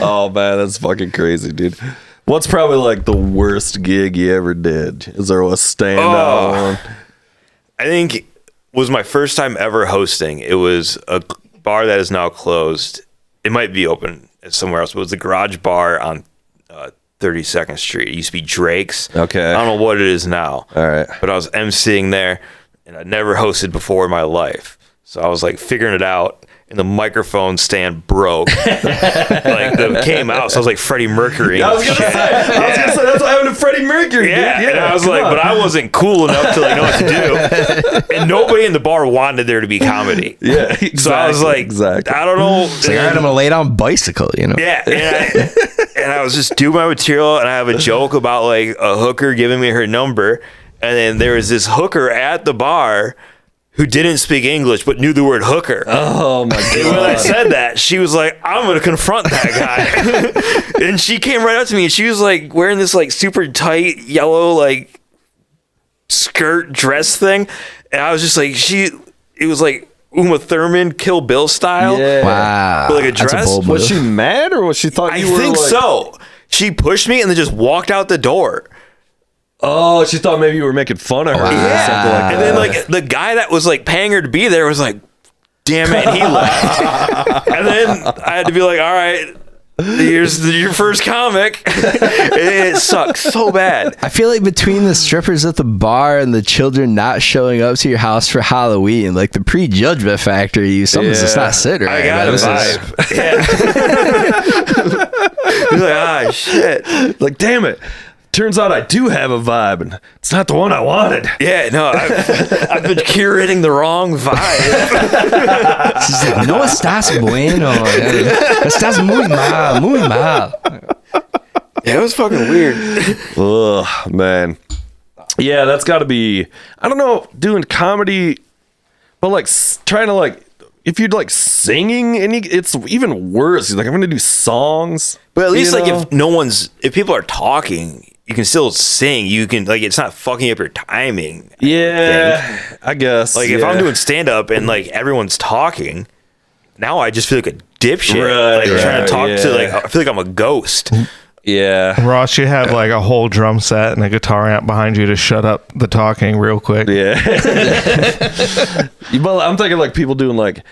Oh man, that's fucking crazy, dude. What's probably like the worst gig you ever did? Is there a standout one?
I think was my first time ever hosting. It was a bar that is now closed. It might be open somewhere else, but it was the Garage Bar on 32nd Street. It used to be Drake's.
Okay.
I don't know what it is now.
All right.
But I was emceeing there, and I'd never hosted before in my life. So I was like figuring it out. and the microphone stand broke. Like it came out, so I was like Freddie Mercury.
I was gonna say that's what happened to Freddie Mercury.
Yeah,
dude.
and I was like, but I wasn't cool enough to know what to do. And nobody in the bar wanted there to be comedy.
Yeah, exactly,
so I was like, I don't know.
It's like, all right, I'm gonna lay down bicycle, you know.
Yeah, and I was just doing my material, and I have a joke about like a hooker giving me her number, and then there was this hooker at the bar who didn't speak English but knew the word hooker.
Oh my god!
And when I said that, she was like, "I'm gonna confront that guy," and she came right up to me, and she was like wearing this like super tight yellow like skirt dress thing, and I was just like, it was like Uma Thurman, Kill Bill style.
Yeah.
Wow,
With, like, a dress?
That's a bold
Was
move.
she mad or was she thought
I
you were?
think
like,
so. She pushed me and then just walked out the door.
Oh, she thought maybe you were making fun of her. Or something like
And then like the guy that was like paying her to be there was like, damn it, and he left. And then I had to be like, all right, here's your first comic. And it sucks so bad.
I feel like between the strippers at the bar and the children not showing up to your house for Halloween, like the prejudgment factor, something's just not sitting right.
I got
man.
a
This is-
vibe. Yeah. He's like, ah, shit.
Like, damn it. Turns out I do have a vibe, and it's not the one I wanted.
Yeah, no, I've been curating the wrong vibe.
She's like, no estás bueno. Estás muy mal.
Yeah, it was fucking weird.
Ugh, man. Yeah, that's got to be, I don't know, doing comedy, but like trying to like, if you're like singing, it's even worse. You're like, I'm going to do songs.
But at least
you
like
know?
if people are talking, you can still sing. You can like, it's not fucking up your timing.
Yeah, I guess.
Like if I'm doing stand up and like everyone's talking, now I just feel like a dipshit.
Right,
like trying to talk to
yeah.
like, I feel like I'm a ghost.
Yeah.
Ross, you have like a whole drum set and a guitar amp behind you to shut up the talking real quick.
Yeah. But I'm thinking like people doing like,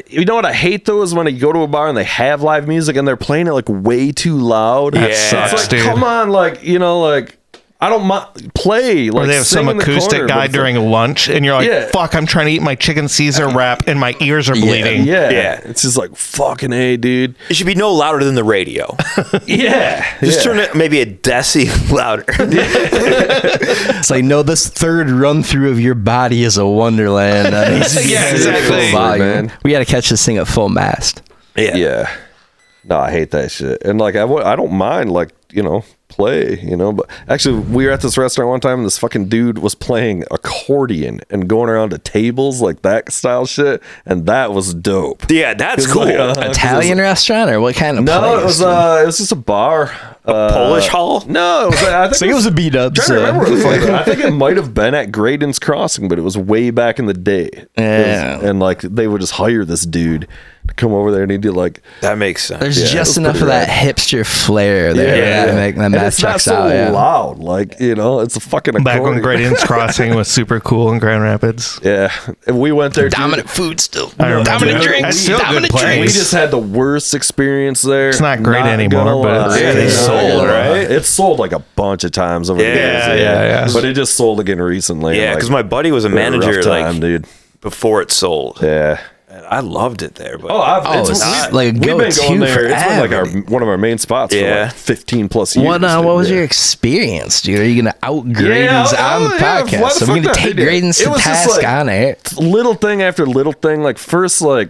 you know what I hate though is when you go to a bar and they have live music and they're playing it like way too loud.
That
Yeah.
sucks,
It's like,
dude.
come on, like, you know, like, I don't play. Like,
Or they have
sing
some
in the
acoustic
corner,
guy
but it's
during lunch, and you're like,
Yeah.
fuck, I'm trying to eat my chicken Caesar wrap, and my ears are bleeding.
Yeah.
Yeah.
It's just like, fucking A, dude.
It should be no louder than the radio.
Yeah.
Just turn it maybe a deci louder.
It's like, no, this third run through of your body is a wonderland. That needs to be
Yeah,
at
exactly.
full volume.
Man.
We got to catch this thing at full mast.
Yeah. No, I hate that shit. And like, I don't mind, like, you know, play, you know, but actually we were at this restaurant one time and this fucking dude was playing accordion and going around to tables like that style shit, and that was dope.
Yeah, that's
'Cause,
cool.
like,
Italian restaurant or what kind of
No,
place?
it was just a bar.
Polish hall?
No, it was, I think
it was a beat-up.
I'm trying to remember where the fuck I think it might have been at Graydon's Crossing, but it was way back in the day.
Yeah.
And like they would just hire this dude to come over there and he'd do like
That makes sense.
There's
Yeah, it
just
was
enough
pretty
of that
rad.
hipster flair there.
Yeah.
That
and
that
it's not
checks
so
out. Yeah.
loud, like, you know, it's a fucking
Back when
accordion.
Graydon's Crossing was super cool in Grand Rapids.
Yeah, and we went there.
Dominant food still.
I remember
Dominant
that.
drinks.
That's still a good
Dominant
place.
We
drinks.
just had the worst experience there.
It's not great anymore,
gonna
but
lie.
it's-
Yeah, it's sold, right?
It's sold like a bunch of times over the
Yeah,
years.
yeah.
But it just sold again recently.
Yeah,
like,
because my buddy was a
we had
manager
rough time,
like
dude.
before it sold.
Yeah.
And I loved it there. But
it's like a
we've been
go-to
going there. It's been like
forever.
one of our main spots for
Yeah.
like 15 plus years.
What
dude.
was
Yeah.
your experience, dude? Are you gonna out Graydon's
Yeah,
on the
yeah,
podcast?
why the
I'm
fuck
gonna
not,
take
dude?
Graydon's
It
to
was just
task
like-
on it.
Little thing after little thing. Like first, like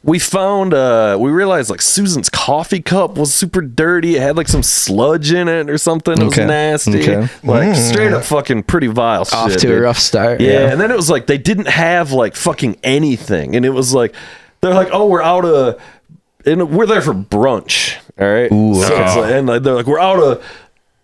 we found, we realized like Susan's coffee cup was super dirty. It had like some sludge in it or something. It was
Okay.
nasty.
Okay.
Like straight up fucking pretty vile
Off
shit.
to a
dude.
rough start.
Yeah, and then it was like they didn't have like fucking anything, and it was like they're like, oh, we're out of, and we're there for brunch. All right,
Ooh,
So
okay.
it's like, and like, they're like, we're out of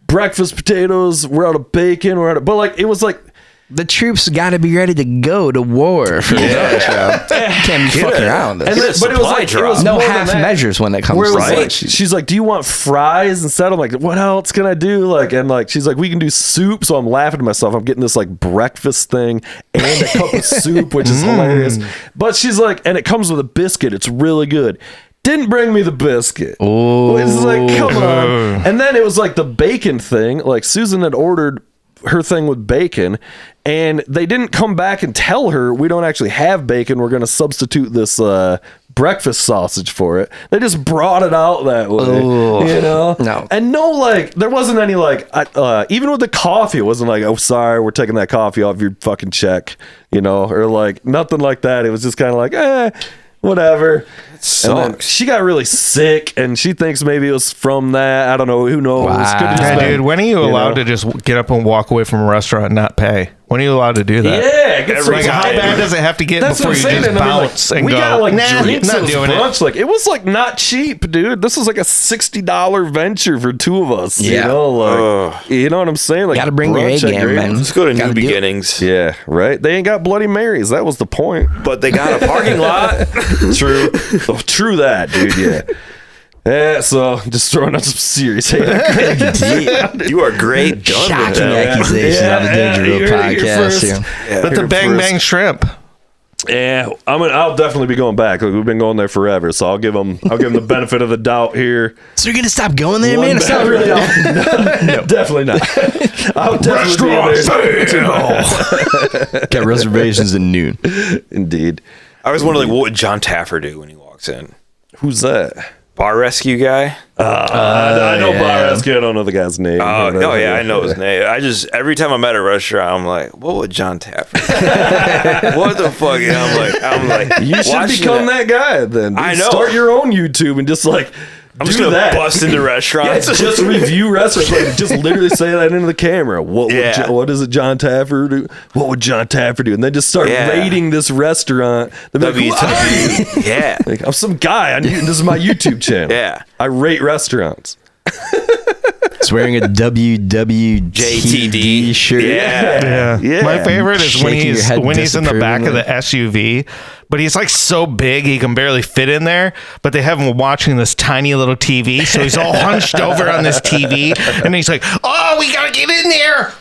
breakfast potatoes, we're out of bacon, we're out of, but like it was like.
The troops got to be ready to go to war for lunch. Can't be fucking around.
And
This.
then, but it was
supply
like
drop.
it was
No
more than
half
that.
measures when it comes
Where it
to
was
lunch.
like, she's like, do you want fries instead? I'm like, what else can I do? Like, and like, she's like, we can do soup. So I'm laughing to myself. I'm getting this like breakfast thing and a cup of soup, which is hilarious. But she's like, and it comes with a biscuit. It's really good. Didn't bring me the biscuit.
Oh.
It's like, come on. And then it was like the bacon thing. Like Susan had ordered her thing with bacon, and they didn't come back and tell her we don't actually have bacon. We're going to substitute this breakfast sausage for it. They just brought it out that way, you know?
No.
And no, like, there wasn't any, like, even with the coffee, it wasn't like, oh, sorry, we're taking that coffee off your fucking check, you know, or like nothing like that. It was just kind of like, whatever. And then she got really sick, and she thinks maybe it was from that. I don't know. Who knows?
Wow.
Could have just
Yeah,
been,
dude, when are you allowed to just get up and walk away from a restaurant and not pay? When are you allowed to do that?
Yeah, get some
Like, how
time.
bad does it have to get
That's
before
what
you
I'm saying.
just
And I mean, like,
bounce and
we
go?
got like
Nah,
drinks
not
and
doing it.
brunch. Like, it was like not cheap, dude. This was like a $60 venture for two of us. You
Yeah.
know, like, you know what I'm saying? Like,
Gotta bring your
brunch
A
at
game,
Grady's.
man.
Let's go to
Gotta
New
do it.
Beginnings.
Yeah, right. They ain't got Bloody Marys. That was the point.
But they got a parking lot.
True. Oh, true that, dude. Yeah. Yeah, so just throwing out some serious hate.
You are great. Done
Shocking
with that.
accusation on the Dangerville
you heard it here
podcast
first.
here.
But the Bang Bang Shrimp.
Yeah, I'll definitely be going back. Like, we've been going there forever, so I'll give them the benefit of the doubt here.
So you're gonna stop going there, man? It's
One
not really.
no, definitely not. I'll definitely be there.
Got reservations at noon.
Indeed.
I was wondering, what would John Taffer do when he walks in?
Who's that?
Bar rescue guy?
I know Bar Rescue. I don't know the guy's name.
Oh, yeah, I know his name. Every time I'm at a restaurant, I'm like, what would John Taffer do? What the fuck? And I'm like,
You should
watching
become that guy then. Dude.
I know.
Start your own YouTube and just like
I'm just
do
gonna
that.
bust into
Yeah,
restaurants.
just review restaurants. Like, just literally say that into the camera. What is it John Taffer do? What would John Taffer do? And then just start rating this restaurant. They'll be like, who are you?
Yeah.
Like, I'm some guy. This is my YouTube channel.
Yeah.
I rate restaurants.
He's wearing a WWJTD
JTD
shirt.
Yeah.
Yeah.
My favorite is when
Shaking your head
he's in the back of the
disapprovingly.
SUV, but he's like so big he can barely fit in there. But they have him watching this tiny little TV, so he's all hunched over on this TV, and he's like, "Oh, we gotta get in there."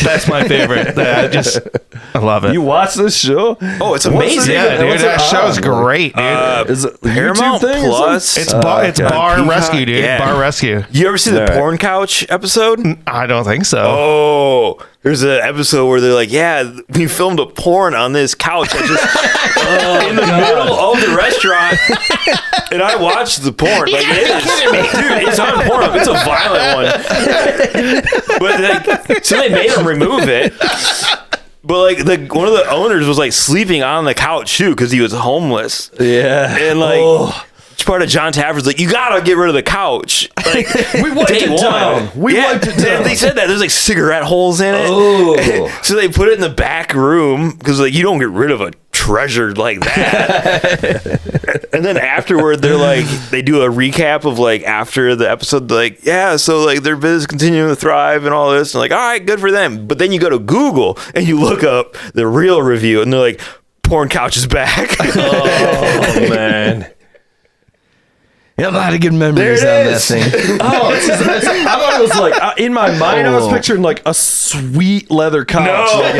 That's my favorite. I love it.
You watch this show?
Oh, it's amazing.
Yeah, dude, that show's great, dude.
Is it
Paramount
YouTube thing or
Plus.
something?
It's Bar
Peacock?
Rescue, dude.
Yeah.
Bar Rescue.
You ever see the
Alright.
porn couch episode?
I don't think so.
Oh, there's an episode where they're like, yeah, we filmed a porn on this couch. I just in the middle of the restaurant, and I watched the porn. Like, dude, it's on porn. It's a violent one. But like, so they made him remove it. But like, one of the owners was like sleeping on the couch too because he was homeless.
Yeah.
And like. Part of John Taffer's like, you gotta get rid of the couch. Like,
We wiped
day
it
one.
down. We wiped it down.
They said that there's like cigarette holes in it.
Oh.
So they put it in the back room because like you don't get rid of a treasure like that. And then afterward, they're like, they do a recap of like after the episode, like, yeah, so like their business continuing to thrive and all this, and like, all right, good for them. But then you go to Google and you look up the real review, and they're like, porn couch is back.
Oh, man.
Yeah, a lot of good memories on
There it
that
is.
thing.
Oh, I thought it was like in my mind. I was picturing like a sweet leather couch.
No.
Like,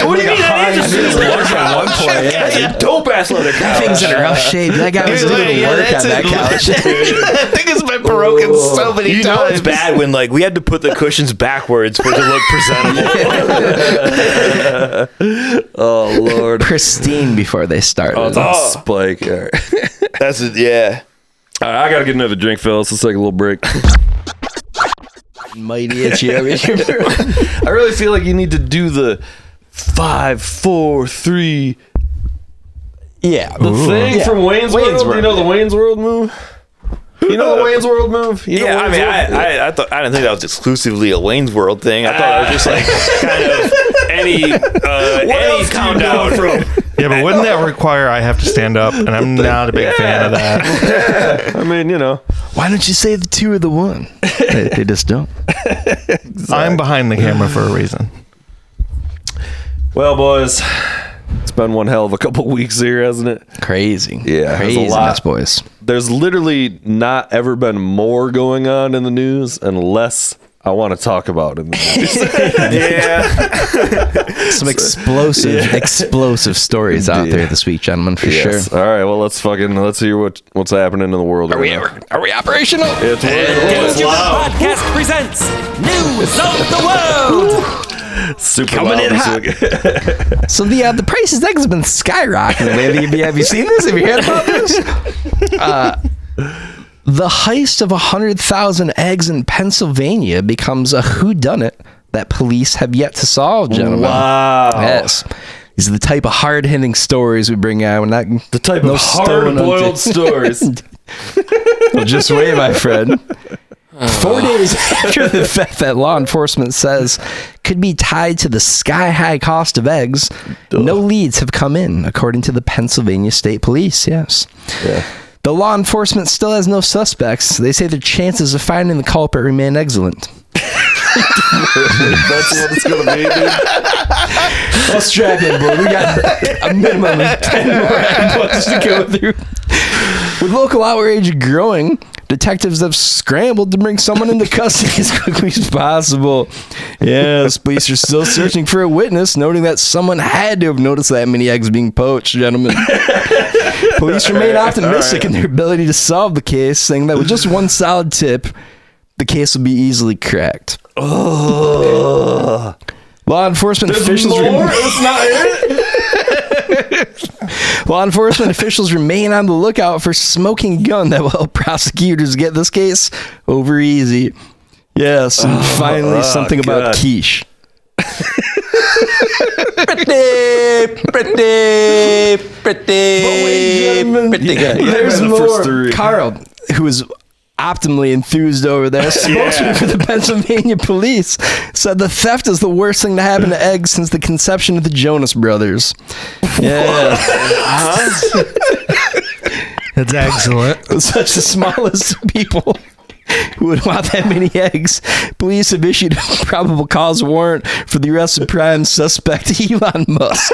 What do you mean that is a leather
at one point, yeah,
That's a dope ass leather couch.
Things in a rough shape. That guy was doing work on that couch.
I think it's been broken so many
You know
times.
it's bad when like we had to put the cushions backwards for it to look presentable.
Oh Lord.
Pristine before they started.
Oh, it's on spike. All right.
That's it. Yeah.
All right, I gotta get another drink, fellas. Let's take a little break.
Mighty itchy over here.
I really feel like you need to do the 5, 4, 3.
Yeah.
The thing from Wayne's World. You know the Wayne's World move? You know the Wayne's World move? You know
Yeah, I
Wayne's
mean,
World?
I thought I didn't think that was exclusively a Wayne's World thing. I thought it was just like kind of any countdown from.
Yeah, but wouldn't that require I have to stand up? And I'm not a big fan of that.
I mean, you know.
Why don't you say the two or the one? They just don't.
I'm behind the camera for a reason.
Well, boys, it's been one hell of a couple weeks here, hasn't it?
Crazy.
Yeah, there's a
Craziness,
lot.
boys.
There's literally not ever been more going on in the news and less I want to talk about in the news.
Yeah.
Some explosive stories out there this week, gentlemen, for sure.
All right, well, let's hear what's happening in the world.
Are we operational?
It's
Dangerville Podcast presents News of the World.
Super
Coming
loud
in
this
hot.
week.
So the price of eggs have been skyrocketing. Have you seen this? Have you heard about this? The heist of 100,000 eggs in Pennsylvania becomes a whodunit that police have yet to solve, gentlemen.
Wow.
Yes. These are the type of hard-hitting stories we bring out. We're not
The type of hard-boiled stories.
Well, just wait, my friend. 4 days after the theft that law enforcement says could be tied to the sky-high cost of eggs, no leads have come in, according to the Pennsylvania State Police. Yes.
Yeah.
The law enforcement still has no suspects. They say their chances of finding the culprit remain excellent.
That's what it's going to be, dude.
Well, strap in, boy. We got a minimum of 10 more books to go through. With local outrage growing, detectives have scrambled to bring someone into custody as quickly as possible. Yes, police are still searching for a witness, noting that someone had to have noticed that many eggs being poached, gentlemen. Police remain optimistic in their ability to solve the case, saying that with just one solid tip, the case will be easily cracked. Oh. Law enforcement officials Law enforcement officials remain on the lookout for smoking gun that will help prosecutors get this case over easy. Yes, and finally something about quiche. pretty good. There's
the
more.
first three.
Carl, who is optimally enthused over there, spokesman for the Pennsylvania police, said the theft is the worst thing to happen to eggs since the conception of the Jonas Brothers. Yeah.
That's excellent.
Such the smallest of people who would want that many eggs. Police have issued a probable cause warrant for the arrest of prime suspect Elon Musk.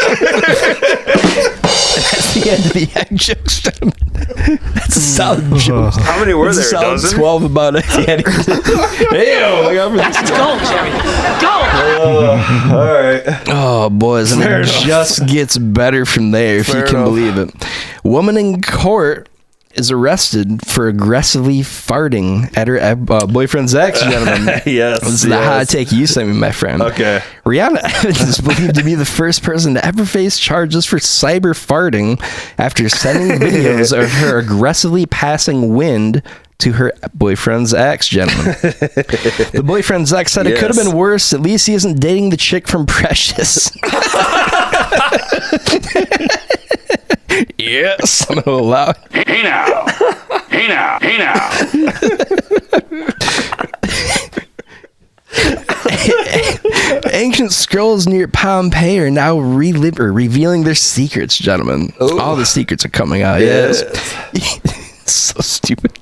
That's the end of the egg jokes, gentlemen. That's a solid joke.
How many were
That's a
there?
solid
Dozen?
12 about it. That's
Go, Jerry. Go.
All right.
Oh, boys, and it just gets better from there, if you can believe it. Woman in court is arrested for aggressively farting at her boyfriend's ex, gentlemen.
Yes.
This is the hot take you sent me, my friend.
Okay.
Rihanna Evans is believed to be the first person to ever face charges for cyber farting after sending videos of her aggressively passing wind to her boyfriend's ex, gentlemen. The boyfriend's ex said it could have been worse. At least he isn't dating the chick from Precious. Yes, I'm gonna allow it.
Hey now. Hey now. Hey now.
Ancient scrolls near Pompeii are now revealing their secrets, gentlemen. All the secrets are coming out. Yes. So stupid.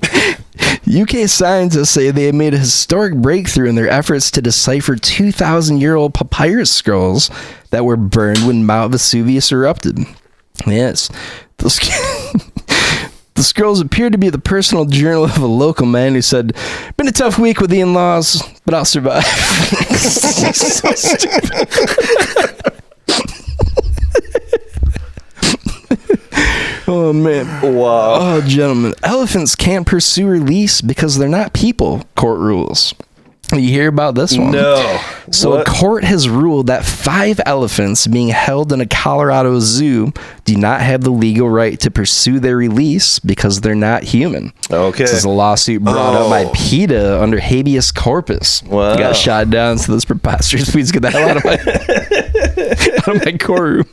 UK scientists say they have made a historic breakthrough in their efforts to decipher 2,000-year-old papyrus scrolls that were burned when Mount Vesuvius erupted. Yes. The scrolls appear to be the personal journal of a local man who said, "Been a tough week with the in-laws, but I'll survive." So stupid. Oh, man.
Wow.
Oh, gentlemen. Elephants can't pursue release because they're not people, court rules. You hear about this one?
No.
So a court has ruled that 5 elephants being held in a Colorado zoo do not have the legal right to pursue their release because they're not human.
Okay.
This is a lawsuit brought up by PETA under habeas corpus.
Wow.
Got shot down, so this preposterous. Please get the hell out of my courtroom.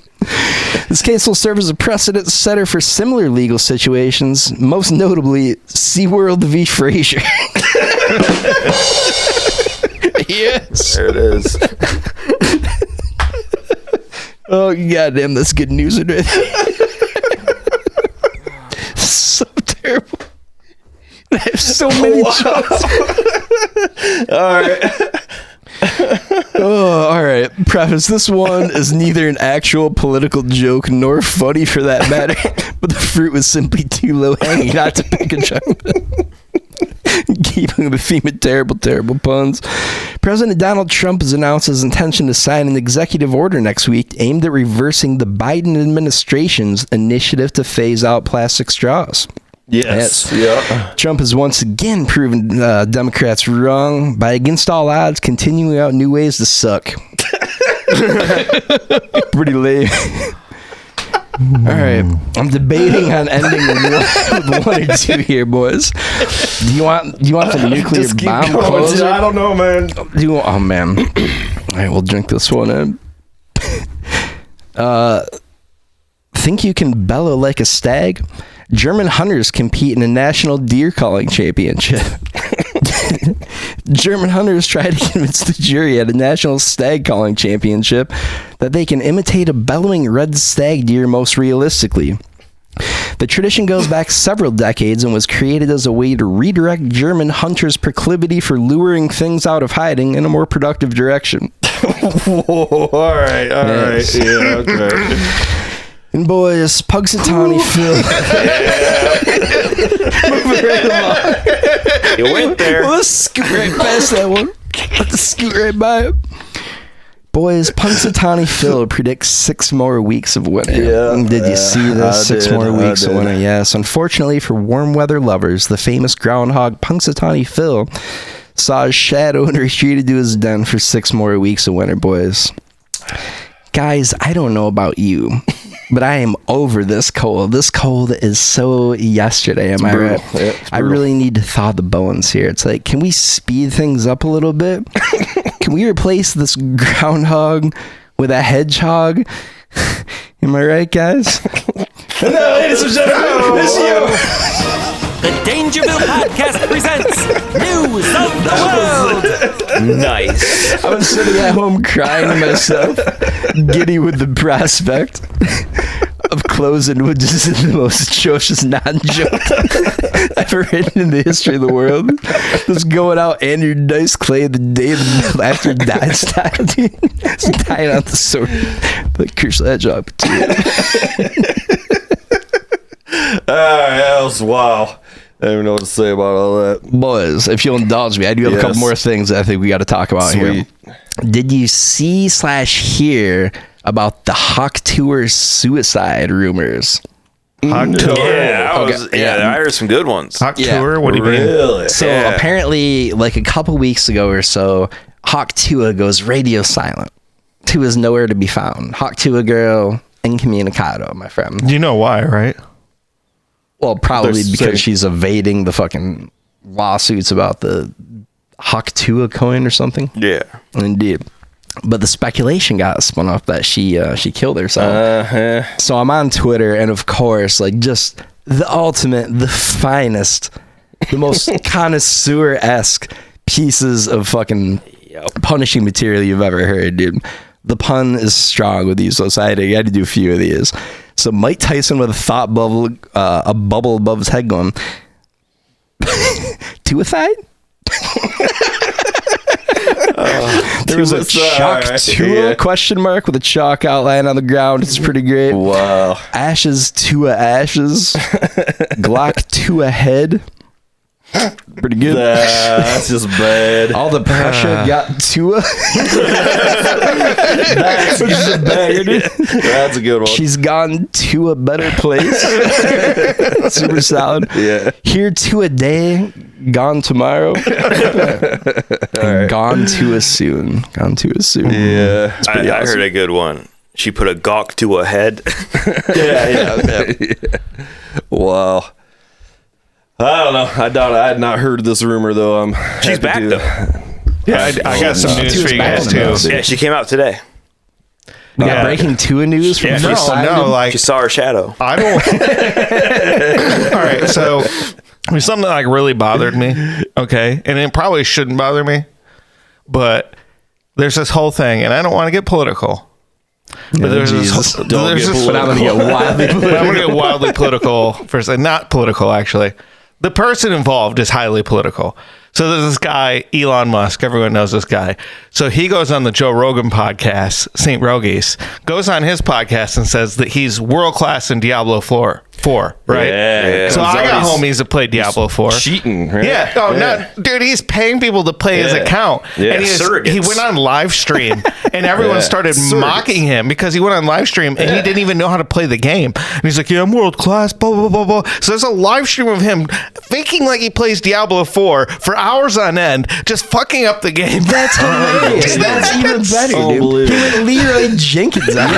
This case will serve as a precedent setter for similar legal situations, most notably SeaWorld v. Fraser. Yes.
There it is.
Oh, goddamn, that's good news. So terrible. I have so many jokes.
All right.
Oh, all right. Preface, this one is neither an actual political joke nor funny for that matter, but the fruit was simply too low hanging not to pick a joke. Keeping the theme of terrible, terrible puns. President Donald Trump has announced his intention to sign an executive order next week aimed at reversing the Biden administration's initiative to phase out plastic straws.
Yes. Yeah.
Trump has once again proven Democrats wrong by, against all odds, continuing out new ways to suck. Pretty lame. All right, I'm debating on ending with 1 or 2 here, boys. Do you want the nuclear
Just keep
bomb
going,
closer?
dude. I don't know, man.
Oh man. All right, we'll drink this one in. Think you can bellow like a stag? German hunters compete in a national deer calling championship. German hunters try to convince the jury at a national stag calling championship that they can imitate a bellowing red stag deer most realistically. The tradition goes back several decades and was created as a way to redirect German hunters' proclivity for luring things out of hiding in a more productive direction.
Whoa, all right. Yeah, okay.
And boys, Pugsatawny Phil. Moving right along.
You went there.
Well, let's scoot right past that one. Let's scoot right by it. Boys, Punxsutawney Phil predicts 6 more weeks of winter. Did you see this? 6 more weeks of winter. Yes. Unfortunately for warm weather lovers, the famous groundhog Punxsutawney Phil saw his shadow and retreated to his den for 6 more weeks of winter, boys. Guys, I don't know about you, but I am over this cold. This cold is so yesterday, am I right?
Yeah,
I really need to thaw the bones here. It's like, can we speed things up a little bit? Can we replace this groundhog with a hedgehog? Am I right, guys? No, ladies and gentlemen, it's you.
The Dangerville Podcast presents News of the World.
Nice.
I was sitting at home crying to myself, giddy with the prospect of closing with just the most atrocious non-joke ever written in the history of the world. Just going out Andrew Dice Clay the day after Dice died, dude. Just dying on the sword. Like, curse that job, too.
Alright, that was wow. I don't even know what to say about all that.
Boys, if you'll indulge me, I do have a couple more things that I think we got to talk about here. Did you see/hear about the Hawk Tour suicide rumors?
Hawk Tour.
Yeah, I heard some good ones.
Hawk Tour? What do you mean?
So apparently, like a couple weeks ago or so, Hawk Tua goes radio silent. Tua's nowhere to be found. Hawk Tua girl, incommunicado, my friend.
You know why, right?
Well, probably because she's evading the fucking lawsuits about the Hawk Tua coin or something.
Yeah.
Indeed. But the speculation got spun up that she killed herself. So I'm on Twitter, and of course, like, just the ultimate, the finest, the most connoisseur-esque pieces of fucking punishing material you've ever heard, dude. The pun is strong with these, so I had to do a few of these. So Mike Tyson with a thought bubble, a bubble above his head going, Tua-thide? There was a chalk Tua question mark with a chalk outline on the ground. It's pretty great.
Wow.
Ashes Tua ashes. Glock Tua head. Pretty good.
That's just bad.
All the pressure got Tua.
That's a good one.
She's gone to a better place. Super solid.
Yeah.
Here to a day, gone tomorrow. And gone to a soon. Gone to a soon.
Yeah.
I heard a good one. She put a gawk to a head.
Yeah. Wow. I don't know. I had not heard this rumor though.
She's back though.
Yeah, I got some news for you guys too.
Yeah, she came out today.
We got breaking Tua news from
like
She saw her shadow.
I don't. All right, so something that like really bothered me. Okay, and it probably shouldn't bother me, but there's this whole thing, and I don't want to get political. But there's this.
But I'm gonna get wildly political.
But I'm gonna get wildly political first. Not political, actually. The person involved is highly political. So there's this guy, Elon Musk. Everyone knows this guy. So he goes on the Joe Rogan podcast, St. Rogies, goes on his podcast and says that he's world class in Diablo 4. 4, right?
Yeah.
So I got
He's
homies that play Diablo 4.
cheating, right?
Yeah. Oh, no, dude, he's paying people to play his account.
Yeah.
And he
Surrogates.
went on live stream, and everyone started mocking him because he went on live stream and he didn't even know how to play the game. And he's like, yeah, I'm world class, blah, blah, blah, blah. So there's a live stream of him faking like he plays Diablo 4 for hours on end, just fucking up the game.
That's hilarious. That's even better, dude. He went Leroy Jenkins out.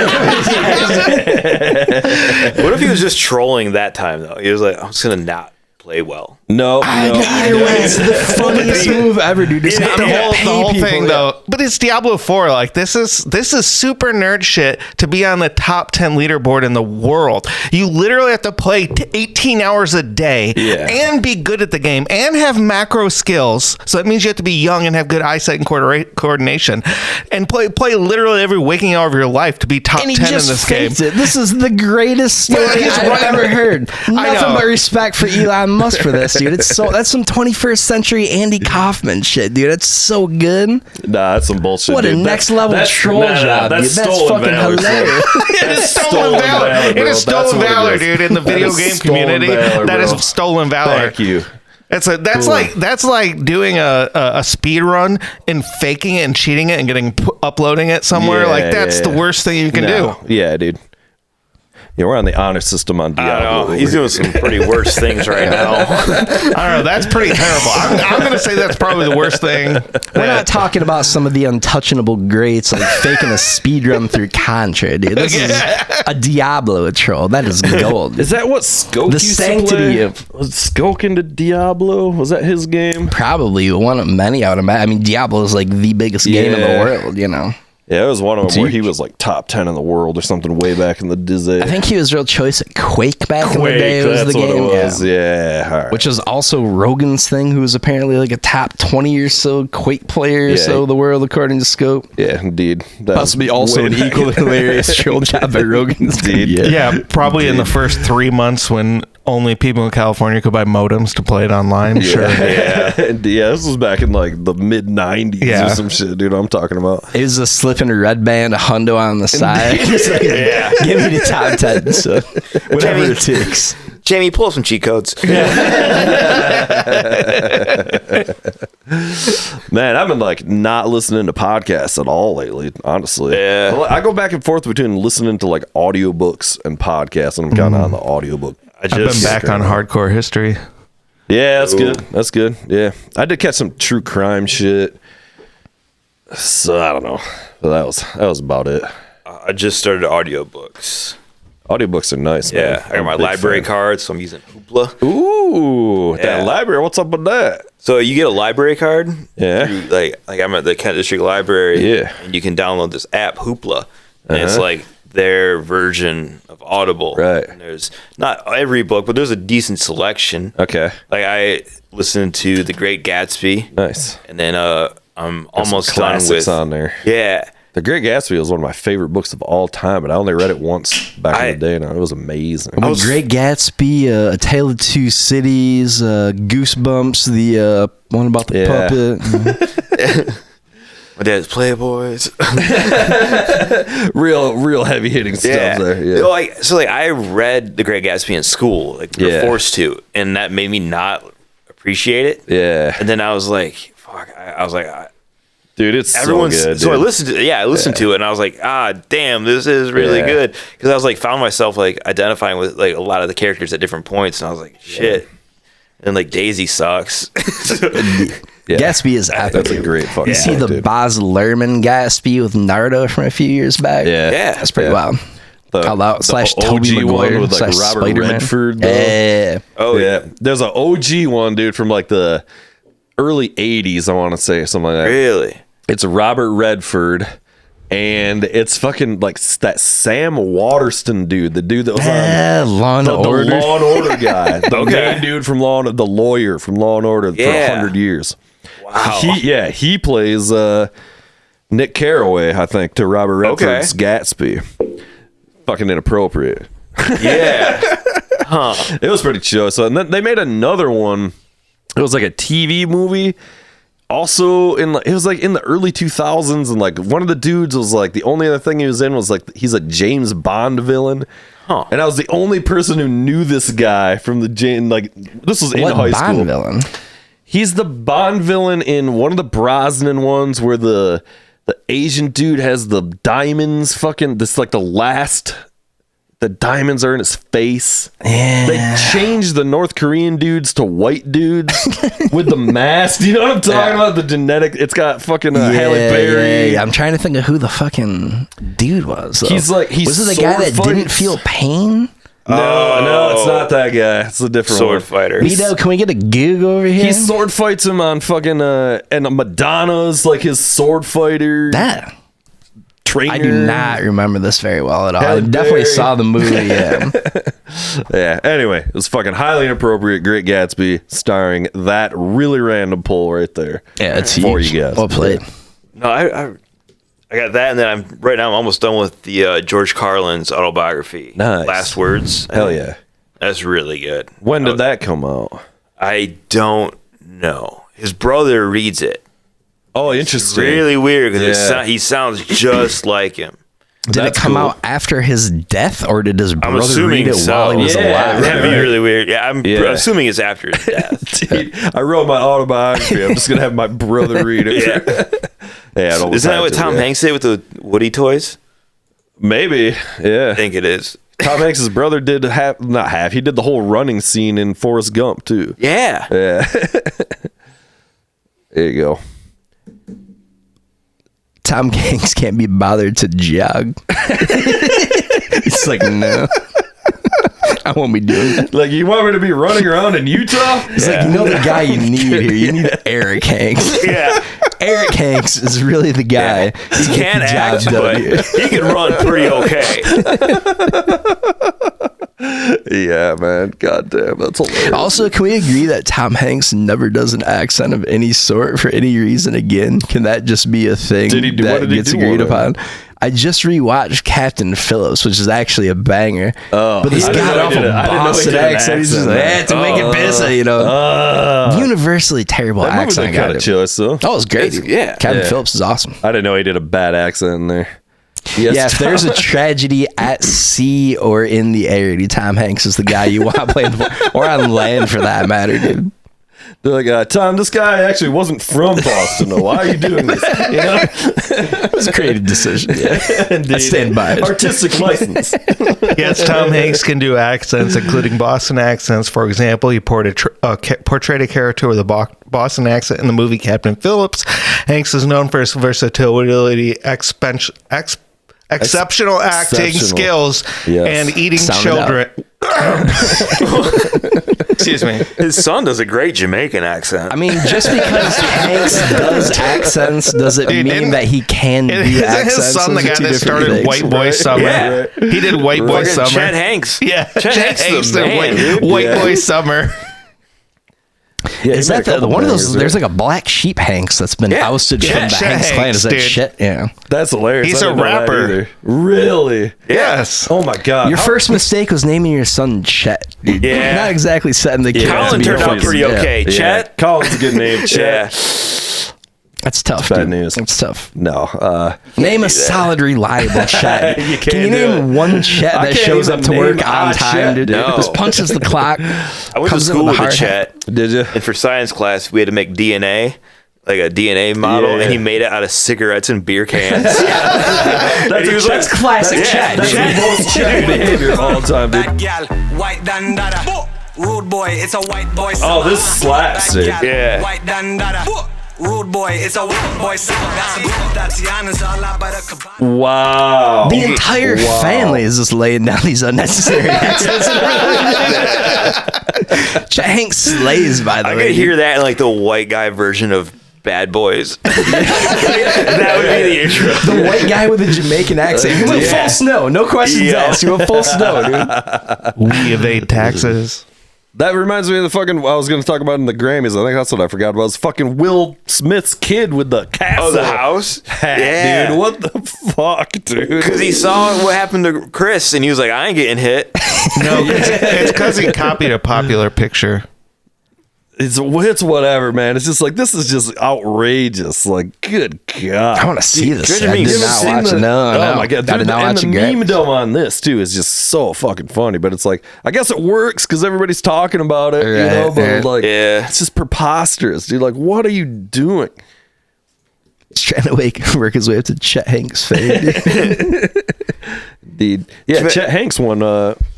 What if he was just trolling that time though? He was like, I'm just gonna not play well.
No.
Either way, it's the funniest move ever, dude. It's not
The whole thing though, but it's Diablo 4. Like this is super nerd shit to be on the top 10 leaderboard in the world. You literally have to play 18 hours a day and be good at the game and have macro skills. So that means you have to be young and have good eyesight and coordination, and play literally every waking hour of your life to be top 10 in this game.
It. This is the greatest story I've ever heard. Nothing but respect for Elon Musk for this, dude. That's some 21st century Andy Kaufman shit, dude. That's so good.
Nah, that's some bullshit.
What a next level troll job, dude. That's fucking hilarious.
It is stolen valor. It is stolen valor, dude. In the video game community, that is stolen valor.
Thank you.
That's like doing a speed run and faking it and cheating it and getting uploading it somewhere. That's the worst thing you can do.
Yeah, dude. Yeah, we're on the honor system on Diablo.
He's doing some pretty worse things right now.
I don't know. That's pretty terrible. I'm going to say that's probably the worst thing.
We're not talking about some of the untouchable greats like faking a speed run through Contra, dude. This is a Diablo troll. That is gold.
Is that what Skoke
The
used
sanctity
to
of-
play? Was Skoke into Diablo? Was that his game?
Probably one of many out of I mean, Diablo is like the biggest game in the world, you know.
Yeah, it was one of them
It's
where
huge.
he was like top 10 in the world or something way back in the Disney.
I think he was real choice at Quake back in the day. Was
that's
the
what
game.
it was. Yeah. All right.
Which is also Rogan's thing, who was apparently like a top 20 or so Quake player or so of the world, according to Scope.
Yeah, indeed. That
Possibly also an equally hilarious troll job by Rogan's.
Indeed.
Yeah, probably in the first 3 months when only people in California could buy modems to play it online. Sure.
Yeah. This was back in like the mid 90s or some shit, dude. I'm talking about.
It was a slip in a red band, a hundo on the side. It's like, give me the top 10, so whatever it takes.
Jamie, pull up some cheat codes.
Man, I've been like not listening to podcasts at all lately, honestly.
Yeah.
Well, I go back and forth between listening to like audiobooks and podcasts, and I'm kind of on the audiobook.
I've been back on hardcore history.
Yeah, that's good. That's good. Yeah. I did catch some true crime shit. So I don't know. But that was about it.
I just started audiobooks.
Audiobooks are nice, man.
Yeah, I got my library card, so I'm using Hoopla.
Ooh, that library. What's up with that?
So you get a library card.
Yeah.
Like I'm at the Kent District Library.
Yeah.
And you can download this app, Hoopla. And it's like their version of Audible.
Right.
And there's not every book, but there's a decent selection.
Okay.
Like I listened to The Great Gatsby.
Nice.
And then I'm almost done
classics
with
on there.
Yeah.
The Great Gatsby was one of my favorite books of all time, but I only read it once back in the day, and it was amazing.
Great Gatsby, A Tale of Two Cities, Goosebumps, the one about the puppet.
My dad's Playboys.
real heavy hitting stuff there. Yeah.
So I read The Great Gatsby in school, like we were forced to, and that made me not appreciate it.
Yeah.
And then I was like, fuck. I was like,
dude, it's
everyone's
so good.
So I
dude.
listened to I listened to it, and I was like, damn, this is really good, because I was like found myself like identifying with like a lot of the characters at different points, and I was like, shit. And like Daisy sucks.
Gatsby is epic.
That's a great fucking
You see
book,
the
dude.
Baz Luhrmann Gatsby with Naruto from a few years back?
Yeah.
That's pretty wild. Called out /
OG
Toby
one
Maguire
with like
/
Robert
Spider-Man.
Redford. Though.
Yeah.
Oh yeah.
There's an OG one, dude, from like the early 80s, I want to say, something like that.
Really?
It's Robert Redford, and it's fucking like that Sam Waterston dude, the dude that was on
Law and
the
Order.
Law and Order guy, the main dude from the lawyer from Law and Order for 100 years.
Wow.
He plays Nick Carraway, I think, to Robert Redford's Gatsby. Fucking inappropriate.
Yeah.
It was pretty chill. So and then they made another one. It was like a TV movie. Also, it was like in the early 2000s, and like one of the dudes was like the only other thing he was in was like he's a James Bond villain,
Huh.
And I was the only person who knew this guy from this was in
What
high
Bond
school.
villain?
He's the Bond villain in one of the Brosnan ones where the Asian dude has the diamonds the diamonds are in his face.
Yeah.
They changed the North Korean dudes to white dudes with the mask. You know what I'm talking about? The genetic. It's got fucking Halle Berry.
Yeah. I'm trying to think of who the fucking dude was. Though.
He's
was it the guy that didn't feel pain?
No, it's not that guy. It's a different
Sword
one.
fighter.
Vito, can we get a gig over here?
He sword fights him on fucking and Madonna's like his sword fighter.
That.
Trainer.
I do not remember this very well at all.
Halle
I definitely
Berry.
saw the movie. Yeah.
Yeah. Anyway, it was fucking highly inappropriate. Great Gatsby, starring that really random pull right there.
Yeah, it's
for
huge.
you guys.
Well played.
No, I got that, and then I'm almost done with the George Carlin's autobiography.
Nice.
Last Words.
Hell yeah.
That's really good.
When did that come out?
I don't know. His brother reads it.
Oh,
It's
interesting.
really weird because
Yeah.
he sounds just like him.
Did it come out after his death, or did his
I'm
brother
assuming
read it
so.
while he was
Yeah,
alive?
That'd be really weird. Yeah, I'm
Yeah.
assuming it's after his death.
Dude, I wrote my autobiography. I'm just gonna have my brother read it. Yeah, it almost
Isn't that
had
what
to,
Tom
yeah.
Hanks did with the Woody toys?
Maybe. Yeah.
I think it is.
Tom Hanks' brother did he did the whole running scene in Forrest Gump too.
Yeah.
Yeah. There you go.
Tom Hanks can't be bothered to jog. He's like, no. I won't be doing that.
Like, you want me to be running around in Utah?
It's like, you know the guy you need here. You need Eric Hanks.
Yeah.
Eric Hanks is really the guy.
He can't act,
job
but
done here.
he can run pretty okay.
Yeah, man. God damn, that's hilarious.
Also, can we agree that Tom Hanks never does an accent of any sort for any reason again? Can that just be a thing
What
that
did he
gets
do
agreed
on it?
upon? I just rewatched Captain Phillips, which is actually a banger.
Oh.
But this
I didn't
god
know he
awful
did it. I didn't know he
Boston
did an
accent. He's just
accent,
like,
man.
to make it busy, you know. Universally terrible
That movie's
accent.
kind of choice, though.
Oh, it's great.
Yeah.
Captain
Yeah.
Phillips is awesome.
I didn't know he did a bad accent in there. Yes,
Yeah, if there's a tragedy at sea or in the air, Tom Hanks is the guy you want playing the or on land for that matter, dude.
They're like, Tom, this guy actually wasn't from Boston, though. Why are you doing this? You know?
It was a creative decision. Yeah. I stand by it.
Artistic license.
Yes, Tom Hanks can do accents, including Boston accents. For example, he portrayed a character with a Boston accent in the movie Captain Phillips. Hanks is known for his versatility, exceptional acting
Exceptional.
skills,
Yes.
and eating
Sound it
children. Excuse me.
His son does a great Jamaican accent.
I mean, just because Hanks does accents doesn't
Dude,
mean
didn't-
that he can do
Isn't
accents.
his son the
Those are
guy
two
that
different
started
things.
White Boy Summer?
Yeah.
He did White Boy
Fucking
Summer.
Chet Hanks.
Yeah,
Chet Hanks the man, dude.
White
Yeah.
Boy Summer.
Yeah,
Is
he made
that
a couple
one of those?
bangers
There's
there.
like a black sheep Hanks that's been
Yeah.
ousted
Yeah,
from the
Chet
Hanks clan.
Hanks,
Is that
dude.
shit? Yeah.
That's hilarious.
He's
I
a
didn't know that
rapper.
either. Really?
Yes.
Oh my god.
Your
How-
first mistake was naming your son Chet.
Yeah.
Not exactly setting the kid up to
Colin
be
turned out
famous.
pretty
Yeah.
okay.
Yeah.
Chet.
Colin's a good name. Chet.
Yeah.
That's tough.
Bad
dude.
news.
That's tough.
No.
Name a solid, reliable Chet.
You can't
Can you
do
name
it.
one Chet
I
that
can't
shows
even
up to work
name
on
a
time?
Chet.
Dude?
No.
Just punches the clock.
I went to
comes in
school with
a
a
hard hat.
Chet.
Did you?
And for science class, we had to make DNA, like a DNA model,
Yeah.
and he made it out of cigarettes and beer cans.
That's classic Chet.
That's
dude.
the most Chet behavior of all time, dude.
Bad gal, white dandada. Rude boy, it's a white boy.
Oh, this slaps, dude.
Yeah.
White dandada. Rude boy, it's a white boy. Tatiana's all about a cabana.
Wow.
The entire family is just laying down these unnecessary accents. Chet Hanks slays, by the
I
way.
could hear that in like the white guy version of Bad Boys. That would be the intro.
The white guy with the Jamaican accent. You went
Yeah.
full snow. No questions
Yeah.
asked. You went full snow, dude.
We evade taxes.
That reminds me of the fucking I was going to talk about in the Grammys. I think that's what I forgot about. Was fucking Will Smith's kid with the castle.
Oh, the house?
hat,
Yeah.
dude. What the fuck, dude?
Because he saw what happened to Chris, and he was like, I ain't getting hit.
No, it's because he copied a popular picture.
it's whatever, man. It's just like, this is just outrageous. Like, good God.
I want to see this.
Imagine
I
me
did not
seeing
watch it. No,
Oh my God.
I did not watch
and
it.
the meme-dom on this, too, is just so fucking funny. But it's like, I guess it works because everybody's talking about it, you know? But like, it's just preposterous, dude. Like, what are you doing?
He's trying to work his way up to Chet Hanks' fame.
Dude. Yeah, Chet Hanks won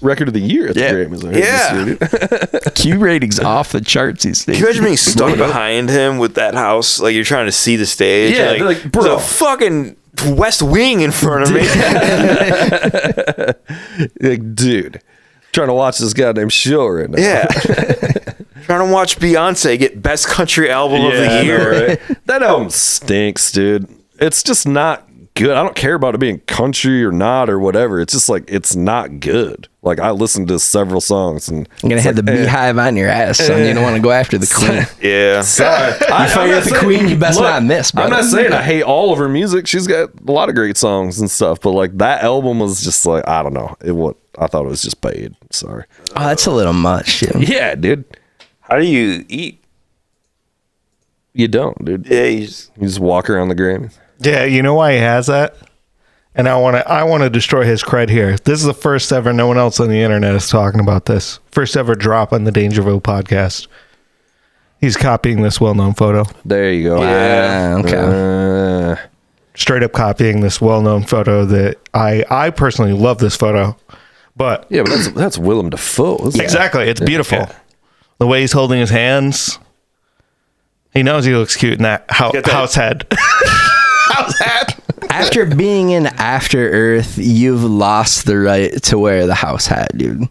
Record of the Year at the Grammys.
Q rating's off the charts these days.
Can you imagine being stuck behind him with that house? Like, you're trying to see the stage.
Yeah,
and
like, bro.
there's a fucking West Wing in front of me.
Like, dude, trying to watch this goddamn show right now.
Yeah. Trying to watch Beyonce get Best Country Album of the Year.
I know, right? That album stinks, dude. It's just not good. I don't care about it being country or not or whatever. It's just like, it's not good. Like, I listened to several songs and
You're gonna have the beehive on your ass, son. You don't want to go after the queen.
Yeah.
Sorry.
You fight with the queen, you best not miss, bro.
I'm not saying I hate all of her music. She's got a lot of great songs and stuff, but like, that album was just like, I don't know. I thought it was just paid. Sorry.
Oh, that's a little much.
Yeah, dude.
How do you eat?
You don't, dude.
Yeah,
You just walk around the Grammys.
Yeah, you know why he has that? And I want to destroy his cred here. This is the first ever, no one else on the internet is talking about this. First ever drop on the Dangerville podcast. He's copying this well-known photo.
There you go.
Yeah. Okay.
Straight up copying this well-known photo that I personally love this photo. But
Yeah, but that's Willem Dafoe.
exactly, it's beautiful. The way he's holding his hands. He knows he looks cute in that house head. House hat.
After being in After Earth, you've lost the right to wear the house hat, dude.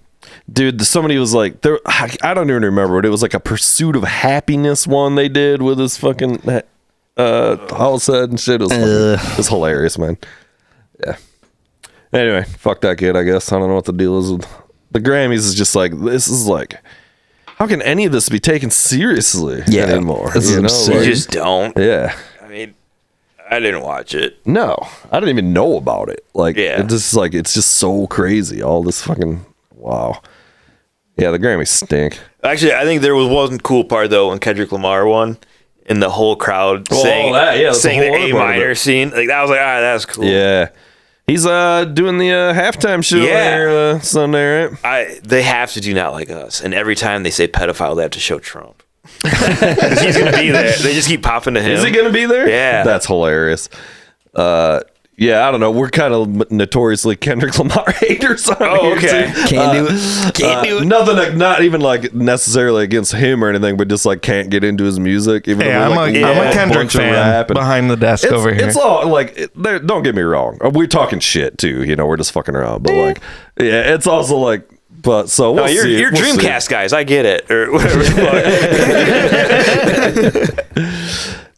Dude, somebody was like, I don't even remember, but it was like a Pursuit of Happiness one they did with his fucking house head and shit. It was hilarious, man. Yeah. Anyway, fuck that kid, I guess. I don't know what the deal is with the Grammys. Is just like, this is like, how can any of this be taken seriously anymore?
This is absurd.
You just don't.
Yeah.
I mean, I didn't watch it.
No, I didn't even know about it. Like, it's just like, it's just so crazy. All this fucking, wow. Yeah, the Grammys stink.
Actually, I think there was one cool part, though, when Kendrick Lamar won. And the whole crowd sang the A minor scene. Like, that was like, that's cool.
Yeah. He's doing the halftime show there Sunday, right?
They have to do Not Like Us. And every time they say pedophile, they have to show Trump. Because he's going to be there. They just keep popping to him.
Is he going to be there?
Yeah.
That's hilarious. Yeah, I don't know. We're kind of notoriously Kendrick Lamar haters on here,
okay.
too.
Can't do it. Can't do it.
Nothing, not even like necessarily against him or anything, but just like can't get into his music. Even
Hey,
though
I'm
like,
a Kendrick fan behind the desk over here.
It's all like, don't get me wrong. We're talking shit too. You know, we're just fucking around. But like, yeah, it's also like, but so we'll see.
You're
We'll
Dreamcast
see.
guys. I get it. Or whatever the fuck.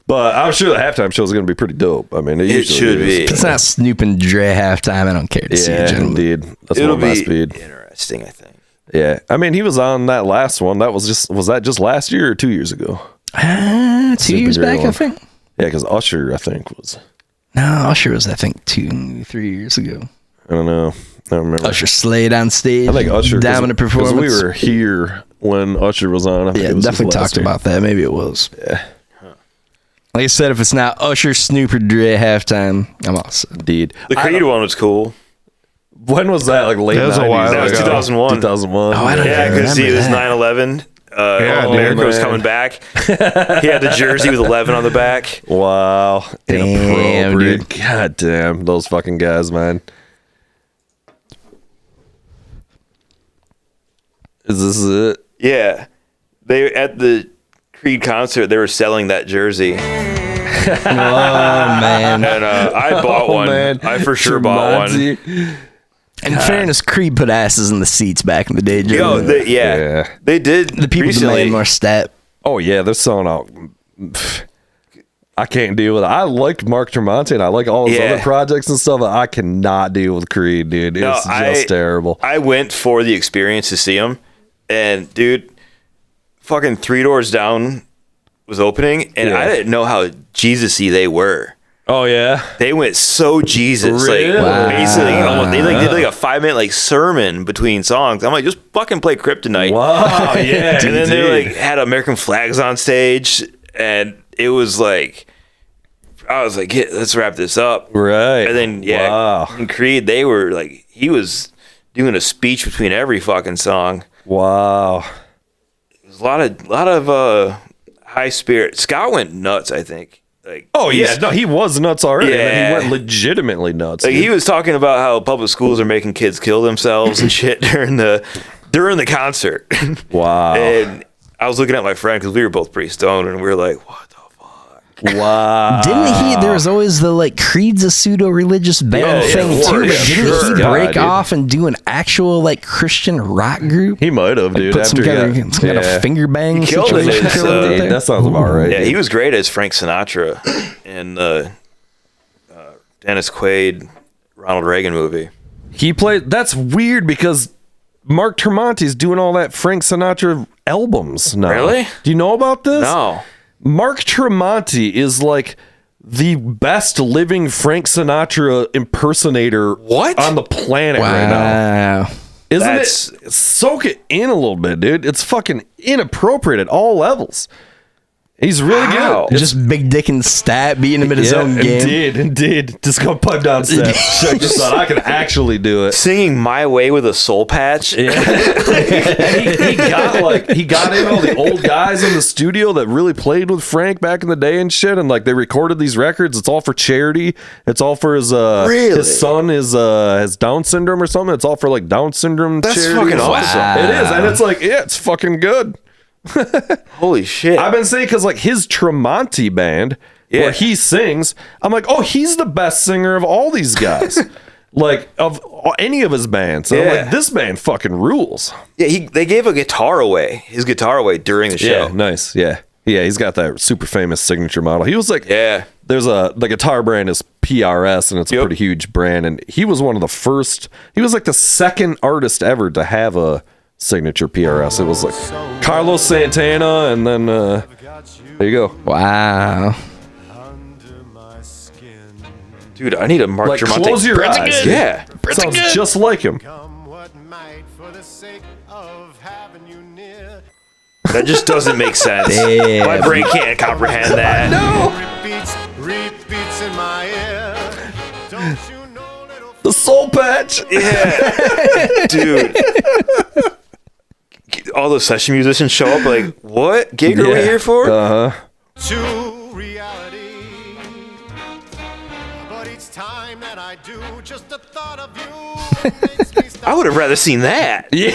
But I'm sure the halftime show is going to be pretty dope. I mean, it
should be.
If it's not Snoop and Dre halftime, I don't care to see it, gentlemen.
Indeed. That's
It'll
one of my
be
speed.
interesting, I think.
Yeah, I mean, he was on that last one. Was that just last year or 2 years ago?
2 years back, I think.
Yeah, because Usher, I think, was.
No, Usher was, I think, 2-3 years ago.
I don't know. I don't remember.
Usher slayed on stage.
I think Usher.
Dominant performance.
We were here when Usher was on. I think it was
definitely
last
talked
year.
about that. Maybe it was.
Yeah.
Like I said, if it's not Usher, Snoop, or Dre halftime, I'm all set.
Indeed.
The Creed one was cool.
When was that? Like late
That was a
90s?
while
That was
ago.
2001.
2001.
Oh, I don't
Yeah,
even
because it
remember
was
that.
9/11. America was coming back. He had the jersey with 11 on the back.
Wow.
Damn,
Inappropriate.
dude.
God damn. Those fucking guys, man. Is this it?
Yeah, they at the Creed concert they were selling that jersey,
Oh, man.
and I bought one.
Man.
I for sure bought one.
Jumanji.
In fairness, Creed put asses in the seats back in the day.
Yo,
Yeah.
they did.
the people
recently.
demand more stat.
Oh, yeah. They're selling out. I can't deal with it. I liked Mark Tremonti and I like all his
Yeah.
other projects and stuff. But I cannot deal with Creed, dude.
No,
It's just terrible.
I went for the experience to see him, and dude, fucking Three Doors Down was opening, and
Yeah.
I didn't know how Jesus-y they were.
Oh yeah.
They went so Jesus,
Really?
like
Wow.
basically almost, they did like a 5-minute like sermon between songs. I'm like, just fucking play Kryptonite.
Wow. Yeah.
And then they
indeed.
like had American flags on stage, and it was like, I was like, let's wrap this up.
Right.
And then
Wow.
in Creed, they were like, he was doing a speech between every fucking song.
Wow.
It was a lot of high spirit. Scott went nuts, I think. Like,
Oh yeah, no, he was nuts already.
Yeah.
And he went legitimately nuts.
like
dude.
he was talking about how public schools are making kids kill themselves and shit during the concert.
Wow.
And I was looking at my friend because we were both pretty stoned, and we were like, "What the fuck?"
Wow.
Didn't he? There was always the like Creed's a pseudo-religious band
Yeah,
thing
for
too. But
sure.
didn't he
God,
break
dude.
off and do an actual like Christian rock group?
He might have, dude.
Put some
after
kind
he
of some kind of finger bang
He killed it.
situation.
It's,
going on there.
that sounds about right.
Yeah,
dude.
he was great as Frank Sinatra in the Dennis Quaid, Ronald Reagan movie.
He played. That's weird because Mark Tremonti's doing all that Frank Sinatra albums now.
Really?
Do you know about this?
No.
Mark Tremonti is like the best living Frank Sinatra impersonator on the planet right now.
Wow.
Isn't
That's-
it? Soak it in a little bit, dude. It's fucking inappropriate at all levels. He's really
Wow.
good.
Just big dick and stat beating him at his own game.
Indeed. Just go pipe down step. Check this out. I can actually do it.
Singing "My Way" with a soul patch.
Yeah. he got in all the old guys in the studio that really played with Frank back in the day and shit, and like they recorded these records. It's all for charity. It's all for his his son has Down syndrome or something. It's all for like Down syndrome
That's
charity.
fucking awesome.
It is, and it's like it's fucking good.
Holy shit!
I've been saying because like his Tremonti band where he sings, I'm like, oh, he's the best singer of all these guys. Like of any of his bands. So I'm like, this band fucking rules.
Yeah, they gave his guitar away during the show.
Yeah, nice. Yeah. He's got that super famous signature model. He was like, there's the guitar brand is PRS, and it's a pretty huge brand. And he was one of the first, he was like the second artist ever to have a signature PRS. It was like Carlos Santana, and then there you go.
Wow.
Dude, I need a Mark
Like,
Tremonti.
close your eyes.
Good. Yeah.
Sounds just like him.
That just doesn't make sense.
Damn.
My brain can't comprehend that.
Repeats in my ear. Don't you know, little
The soul patch.
Yeah. Dude. All those session musicians show up like, what gig are we here for?
to reality. But each time that I do, just the thought of you makes me stop.
I would have rather seen that.
Yeah,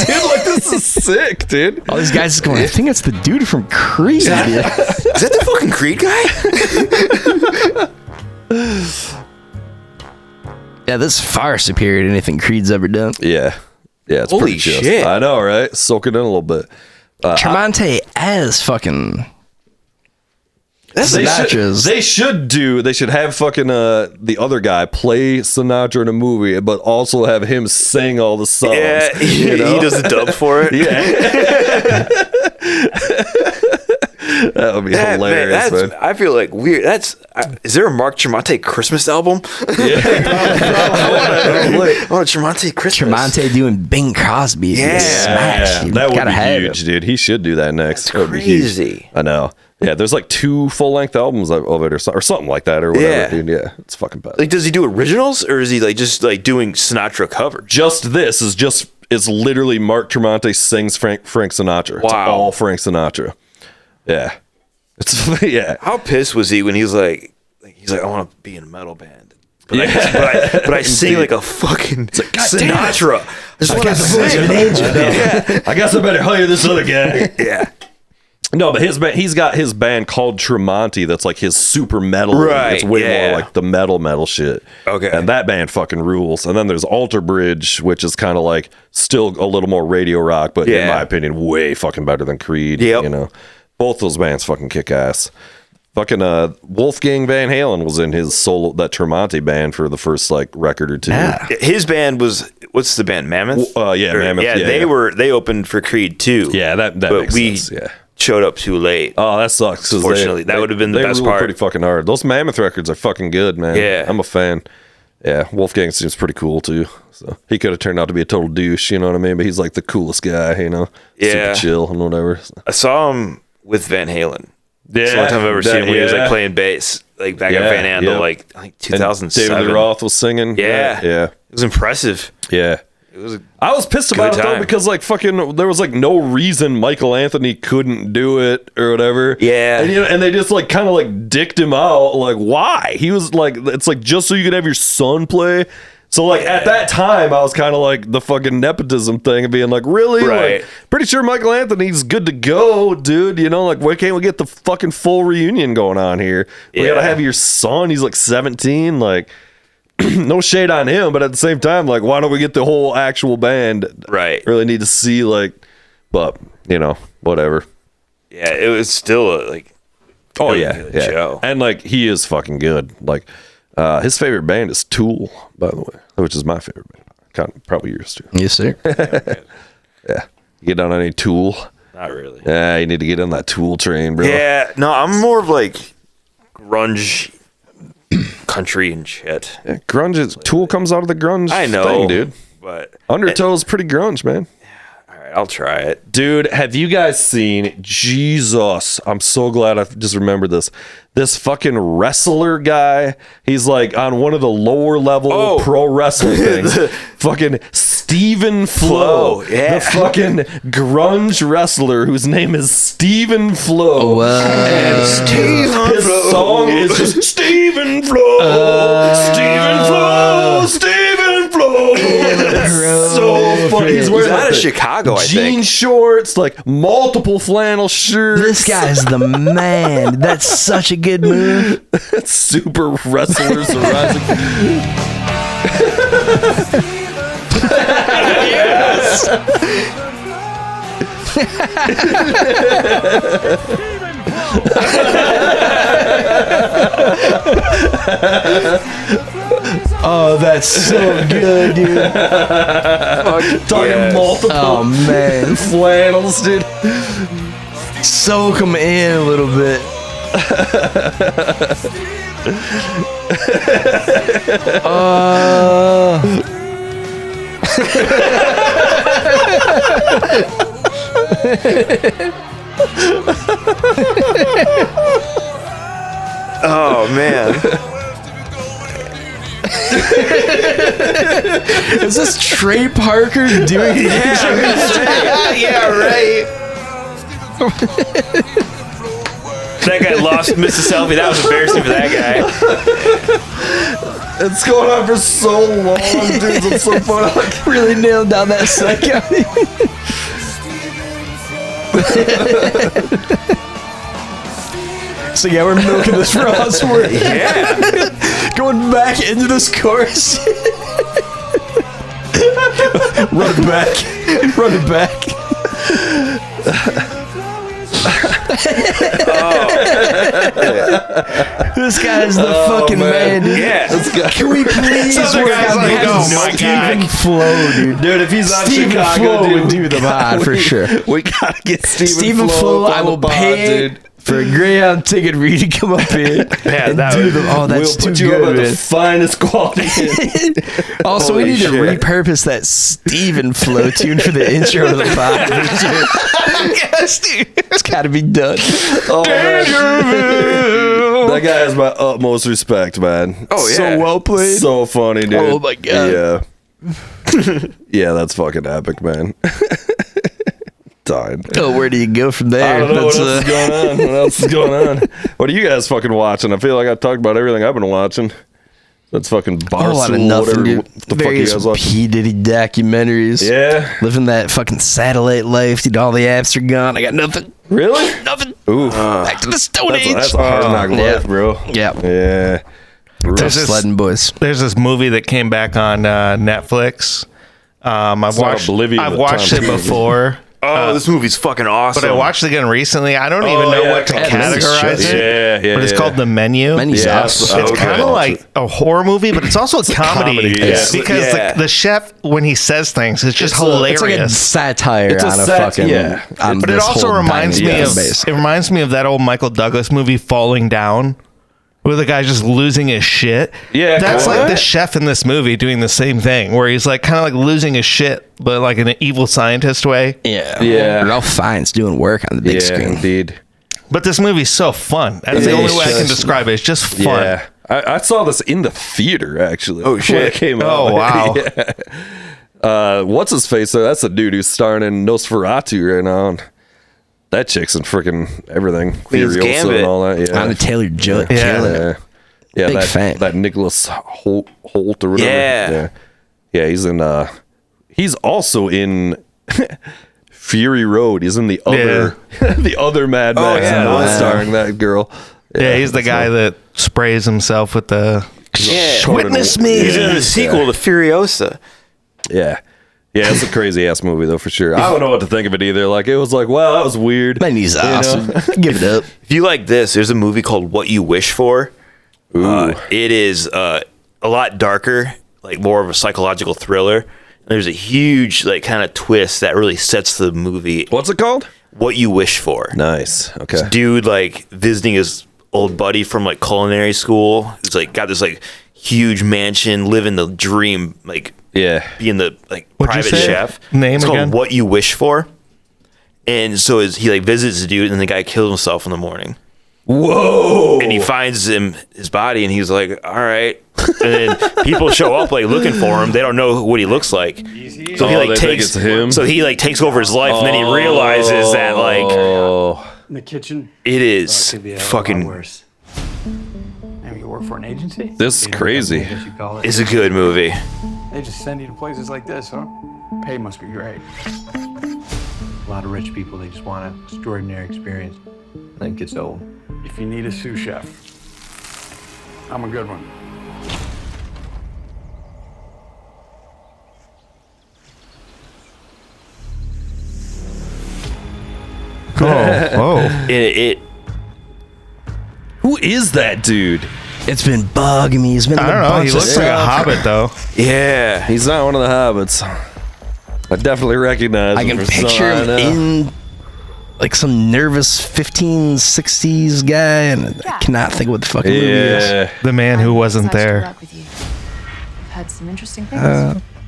dude, like this is sick, dude.
All these guys just going, I think it's the dude from Creed.
Is that the fucking Creed guy?
Yeah, this is far superior to anything Creed's ever done.
Yeah, it's
Holy
pretty just.
shit.
I know, right? Soak it in a little bit.
Tremonti as fucking.
They
Sinatra's.
should have fucking the other guy play Sinatra in a movie, but also have him sing all the songs.
Yeah, he does the dub for it.
Yeah. That would be hilarious, man.
I feel like weird. Is there a Mark Tremonti Christmas album?
Yeah.
Oh, Tremonti Christmas.
Tremonti doing Bing Crosby.
Yeah.
Smash. You
That would
gotta
be
have
huge,
it.
dude. He should do that next.
That's
That would be huge.
crazy.
I know. Yeah, there's like 2 full-length albums of it or something like that or whatever,
Yeah.
dude. Yeah, it's fucking bad.
Like, does he do originals or is he like just like doing Sinatra covers?
Just this is just it's literally Mark Tremonti sings Frank Sinatra. It's
Wow.
all Frank Sinatra. Yeah. It's yeah.
How pissed was he when he's like I want to be in a metal band, but I sing like a fucking Sinatra. I just want to sing.
I guess I better hire this other guy.
Yeah.
No, but he's got his band called Tremonti that's like his super metal.
Right,
It's way
yeah.
more like the metal shit.
Okay.
And that band fucking rules. And then there's Alter Bridge, which is kind of like still a little more radio rock, but in
Yeah.
my opinion, way fucking better than Creed.
Yep.
You know, both those bands fucking kick ass. Fucking Wolfgang Van Halen was in his solo, that Tremonti band for the first like record or two.
Yeah.
His band was, what's the band, Mammoth?
Yeah, Mammoth.
Yeah, they opened for Creed too.
Yeah, that
But
makes
we
sense. Yeah.
showed up too late.
Oh, that sucks.
Unfortunately, that would have been the best
rule
part.
Pretty fucking hard. Those Mammoth records are fucking good, man.
Yeah.
I'm a fan. Yeah, Wolfgang seems pretty cool too. So he could have turned out to be a total douche, you know what I mean? But he's like the coolest guy, you know?
Yeah.
Super chill and whatever.
I saw him with Van Halen.
Yeah.
It's the only time I've ever seen him when he was like playing bass, like back at Van Andel, like I think 2007.
And David Lee Roth was singing.
Yeah.
Yeah.
It was impressive.
Yeah.
It was
I was pissed about it though
time.
because like fucking there was like no reason Michael Anthony couldn't do it or whatever.
Yeah.
And you know, and they just like kind of like dicked him out. Like why? He was like, it's like just so you could have your son play. So like at that time I was kind of like the fucking nepotism thing of being like, really?
Right.
Like, pretty sure Michael Anthony's good to go, dude. You know, like why can't we get the fucking full reunion going on here? We gotta have your son. He's like 17. Like no shade on him, but at the same time, like, why don't we get the whole actual band?
Right.
Really need to see, like, but, you know, whatever.
Yeah, it was still like,
Oh,
really
yeah.
good
Yeah.
show.
And, like, he is fucking good. Like, his favorite band is Tool, by the way, which is my favorite band. Kind of, probably yours, too.
Yes, sir.
Yeah. You get on any Tool?
Not really.
Yeah, you need to get on that Tool train, bro.
Yeah, no, I'm more of like grunge, country and shit.
Yeah, grunge is, Tool comes out of the grunge
I know,
thing, dude.
but
Undertow's pretty grunge, man.
all right, I'll try it.
Dude, have you guys seen Jesus? I'm so glad I just remembered this. This fucking wrestler guy, he's like on one of the lower level pro wrestling things. Fucking Stephen Flo.
Yeah.
The fucking grunge wrestler whose name is Stephen Flo. And his song is just Stephen Flo. Stephen Flo. Stephen Flo. It's so funny. He's wearing
out
like
of
the
Chicago, I
jean
think.
shorts, like multiple flannel shirts.
This guy's the man. That's such a good move.
Super wrestlers arising. Yes.
Oh, that's so good, dude.
Talking multiple
man.
flannels, dude.
Soak them in a little bit.
Oh man.
Is this Trey Parker doing
Yeah, right. That guy missed a selfie. That was embarrassing for that guy.
It's going on for so long, dude. It's so funny. Like,
really nailed down that second? So yeah, we're milking this raw sport.
Yeah.
Going back into this course. Run it back. Run it back. This guy's the fucking man, dude.
Yeah.
Can we please
Some
work
guy's
on
like,
having
oh my
Stephen
God.
Flo, dude?
dude, if he's on
Stephen
Chicago,
Flo
dude,
would do the pod for sure.
We gotta get
Stephen Flo, I will pay for a Greyhound ticket for you to come up here and
that
do
would-
them. Oh, that's
We'll
too
put you
good,
up at
man.
the finest quality.
Also, we
Holy
need to
shit.
repurpose that Stephen Flo tune for the intro of the pod. Yes, dude. It's got to be done.
Oh, that guy has my utmost respect, man.
Oh yeah.
So well played.
So funny, dude.
Oh, my God.
Yeah. Yeah, that's fucking epic, man. Dying.
Oh, where do you go from there?
I don't know
That's,
what else is going on. What else is going on? What are you guys fucking watching? I feel like I talked about everything I've been watching. That's fucking
a whole lot of
Barstool,
nothing,
whatever
dude.
the fuck you
Various
guys watching.
P. Diddy documentaries.
Yeah.
Living that fucking satellite life, dude. All the apps are gone. I got nothing.
Really?
Nothing.
Ooh.
Back to the Stone Age.
That's a hard knock
yeah.
life, bro.
Yeah.
Yeah.
Tough
There's this-
sledding, boys.
There's this movie that came back on Netflix. I've
not
watched
Oblivion
I've
with
watched
Tom
it
Cruise.
before.
Oh, this movie's fucking awesome.
But I watched it again recently. I don't even know what to categorize it.
Yeah,
but it's called The Menu.
Menu's awesome.
It's kind of like a horror movie, but it's also a comedy.
yeah.
Because the chef, when he says things, it's just hilarious.
It's like a satire on a fucking.
Yeah.
On
But it
this
also
whole
reminds me
dynamic
of
base.
it reminds me of that old Michael Douglas movie Falling Down, where the guy's just losing his shit.
Yeah,
that's
cool.
like the chef in this movie doing the same thing, where he's like kind of like losing his shit, but like in an evil scientist way.
Yeah.
Ralph Fiennes doing work on the big screen.
Indeed.
But this movie's so fun. That's the only way I can describe it. It's just fun.
Yeah. I saw this in the theater actually.
Oh, shit.
When it came out.
Oh, wow.
Yeah. What's his face? That's the dude who's starring in Nosferatu right now. And that chick's in freaking everything.
Queen's
Furiosa
Gambit.
and all that. Yeah.
On the Taylor Joy.
Yeah.
Killing it.
Yeah,
Big
that,
fan.
that Nicholas Holt or whatever.
Yeah.
Yeah, he's in he's also in Fury Road. He's in the other the other Mad Max
yeah.
one starring that girl.
Yeah, he's the guy that sprays himself with the
Witness me.
He's in the sequel to Furiosa.
Yeah. Yeah, it's a crazy ass movie though for sure. I don't know what to think of it either. Like it was like, wow, that was weird.
Menu's awesome. Give it up.
If you like this, there's a movie called What You Wish For. It is a lot darker, like more of a psychological thriller. And there's a huge like kind of twist that really sets the movie.
What's it called?
What You Wish For.
Nice. Okay.
This dude like visiting his old buddy from like culinary school. He's like got this like huge mansion, living the dream, like
Yeah.
being the like
What'd you
private
say?
chef.
Name
it's
again?
called What You Wish For. And so he like visits the dude, and the guy kills himself in the morning.
Whoa.
And he finds his body, and he's like, all right. And then people show up like looking for him. They don't know what he looks like. So he like
they think
takes
it's him?
So he like takes over his life, and then he realizes that like
In the kitchen.
it is
Could be a lot
fucking.
worse. Maybe you work for an agency?
This is crazy.
I guess you call it.
It's a good movie.
They just send you to places like this, huh? Pay must be great. A lot of rich people, they just want an extraordinary experience. Then it gets old. If you need a sous chef, I'm a good one.
Whoa.
It
Who is that dude?
It's been bugging me. He's been.
I don't know. He looks like a hobbit though.
yeah.
He's not one of the hobbits. I definitely recognize
I
him.
can
for
picture him
something.
in like some nervous 1560s guy, and I cannot think of what the fucking movie is.
Yeah.
The man who wasn't
Excited to
there.
work with you. I've heard some interesting things.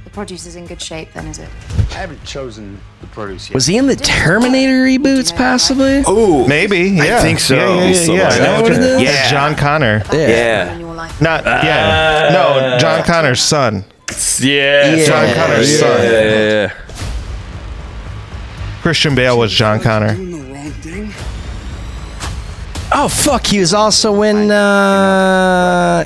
The produce is in good shape, then, is it?
I haven't chosen the produce yet.
Was he in the Terminator reboots, possibly?
Oh,
Maybe. Yeah.
I think so.
Yeah.
Something
I know
like
what it
that.
is.
Yeah.
John Connor.
Yeah.
In your life.
Not. Yeah. No. John Connor's son.
Yeah.
John Connor's son.
Yeah.
Christian Bale was John Connor.
Oh fuck! He was also in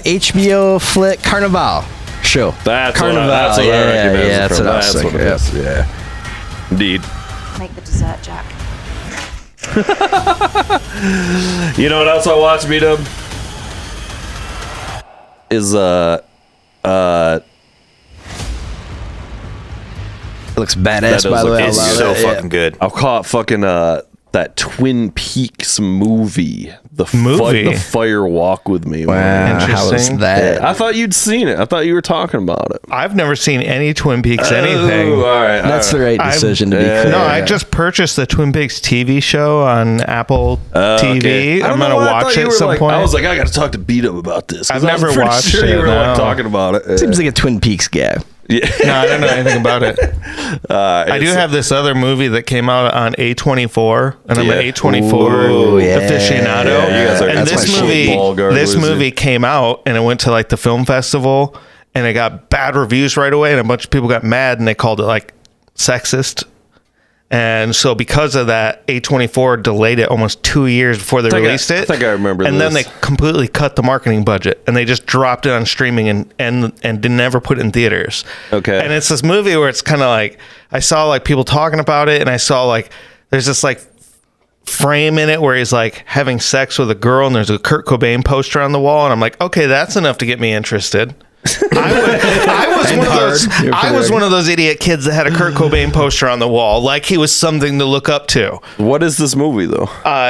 HBO flick Carnival show.
That's
Carnival.
That's what I recognize it
that's
from.
what I was
That's
thinking.
what it is. Yeah. Indeed.
Make the dessert, Jack.
You know what else I watched, B-Dub? Is
It looks badass,
That
by
does
the
look
way. I
It's
love
so
it.
fucking good.
I caught fucking that Twin Peaks movie. The
Movie?
The Fire Walk with Me.
Wow, how was
Interesting.
that?
I thought you'd seen it. I thought you were talking about it.
I've never seen any Twin Peaks anything.
Oh, all right.
That's the right decision to be
yeah.
clear.
No, I just purchased the Twin Peaks TV show on Apple TV.
Okay. I don't
I'm
know
gonna
why I thought
watch
you
it
were
at some
like-
point.
I was like, I got to talk to B-Dub about this. 'cause
I've
I was
never
pretty
watched
sure
it,
You were like
no.
talking about it.
Seems like a Twin Peaks guy.
Yeah.
No, I don't know anything about it. I do have this other movie that came out on A24, and I'm
Yeah.
an A24
Ooh, yeah.
aficionado.
Yeah, you guys are-
and
that's
this
my shit
movie,
ball guard,
this
Lizzie.
movie came out, and it went to like the film festival, and it got bad reviews right away, and a bunch of people got mad, and they called it like sexist. And so because of that, A24 delayed it almost 2 years before they released it.
I think I remember
And then
this.
they completely cut the marketing budget, and they just dropped it on streaming and did never put it in theaters.
Okay.
And it's this movie where it's kind of like, I saw like people talking about it, and I saw like there's this like frame in it where he's like having sex with a girl, and there's a Kurt Cobain poster on the wall, and I'm like, okay, that's enough to get me interested. I was one of those idiot kids that had a Kurt Cobain poster on the wall, like he was something to look up to.
What is this movie though?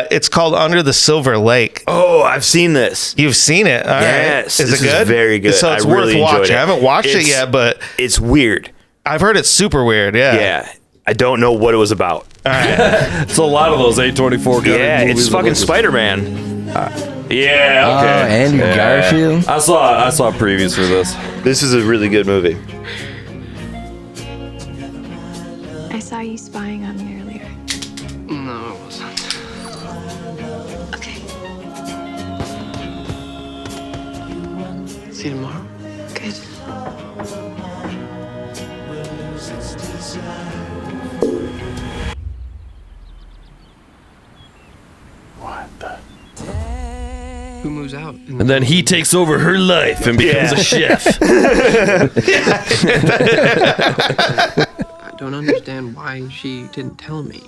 It's called Under the Silver Lake.
Oh, I've seen this.
You've seen it? All
yes.
Right. Is
this
it good?
Is very good.
So it's
I
worth
really
watching.
It.
I haven't watched it yet, but
it's weird.
I've heard it's super weird. Yeah.
Yeah. I don't know what it was about.
All right.
It's a lot of those A24 guys.
Yeah, it's fucking Spider-Man.
Yeah, okay.
Andrew Garfield.
I saw previews for this.
This is a really good movie.
I saw you spying on me earlier.
No, it wasn't.
Okay.
See you tomorrow.
Good.
Who moves out?
And then he takes over her life and becomes a chef.
I don't understand why she didn't tell me.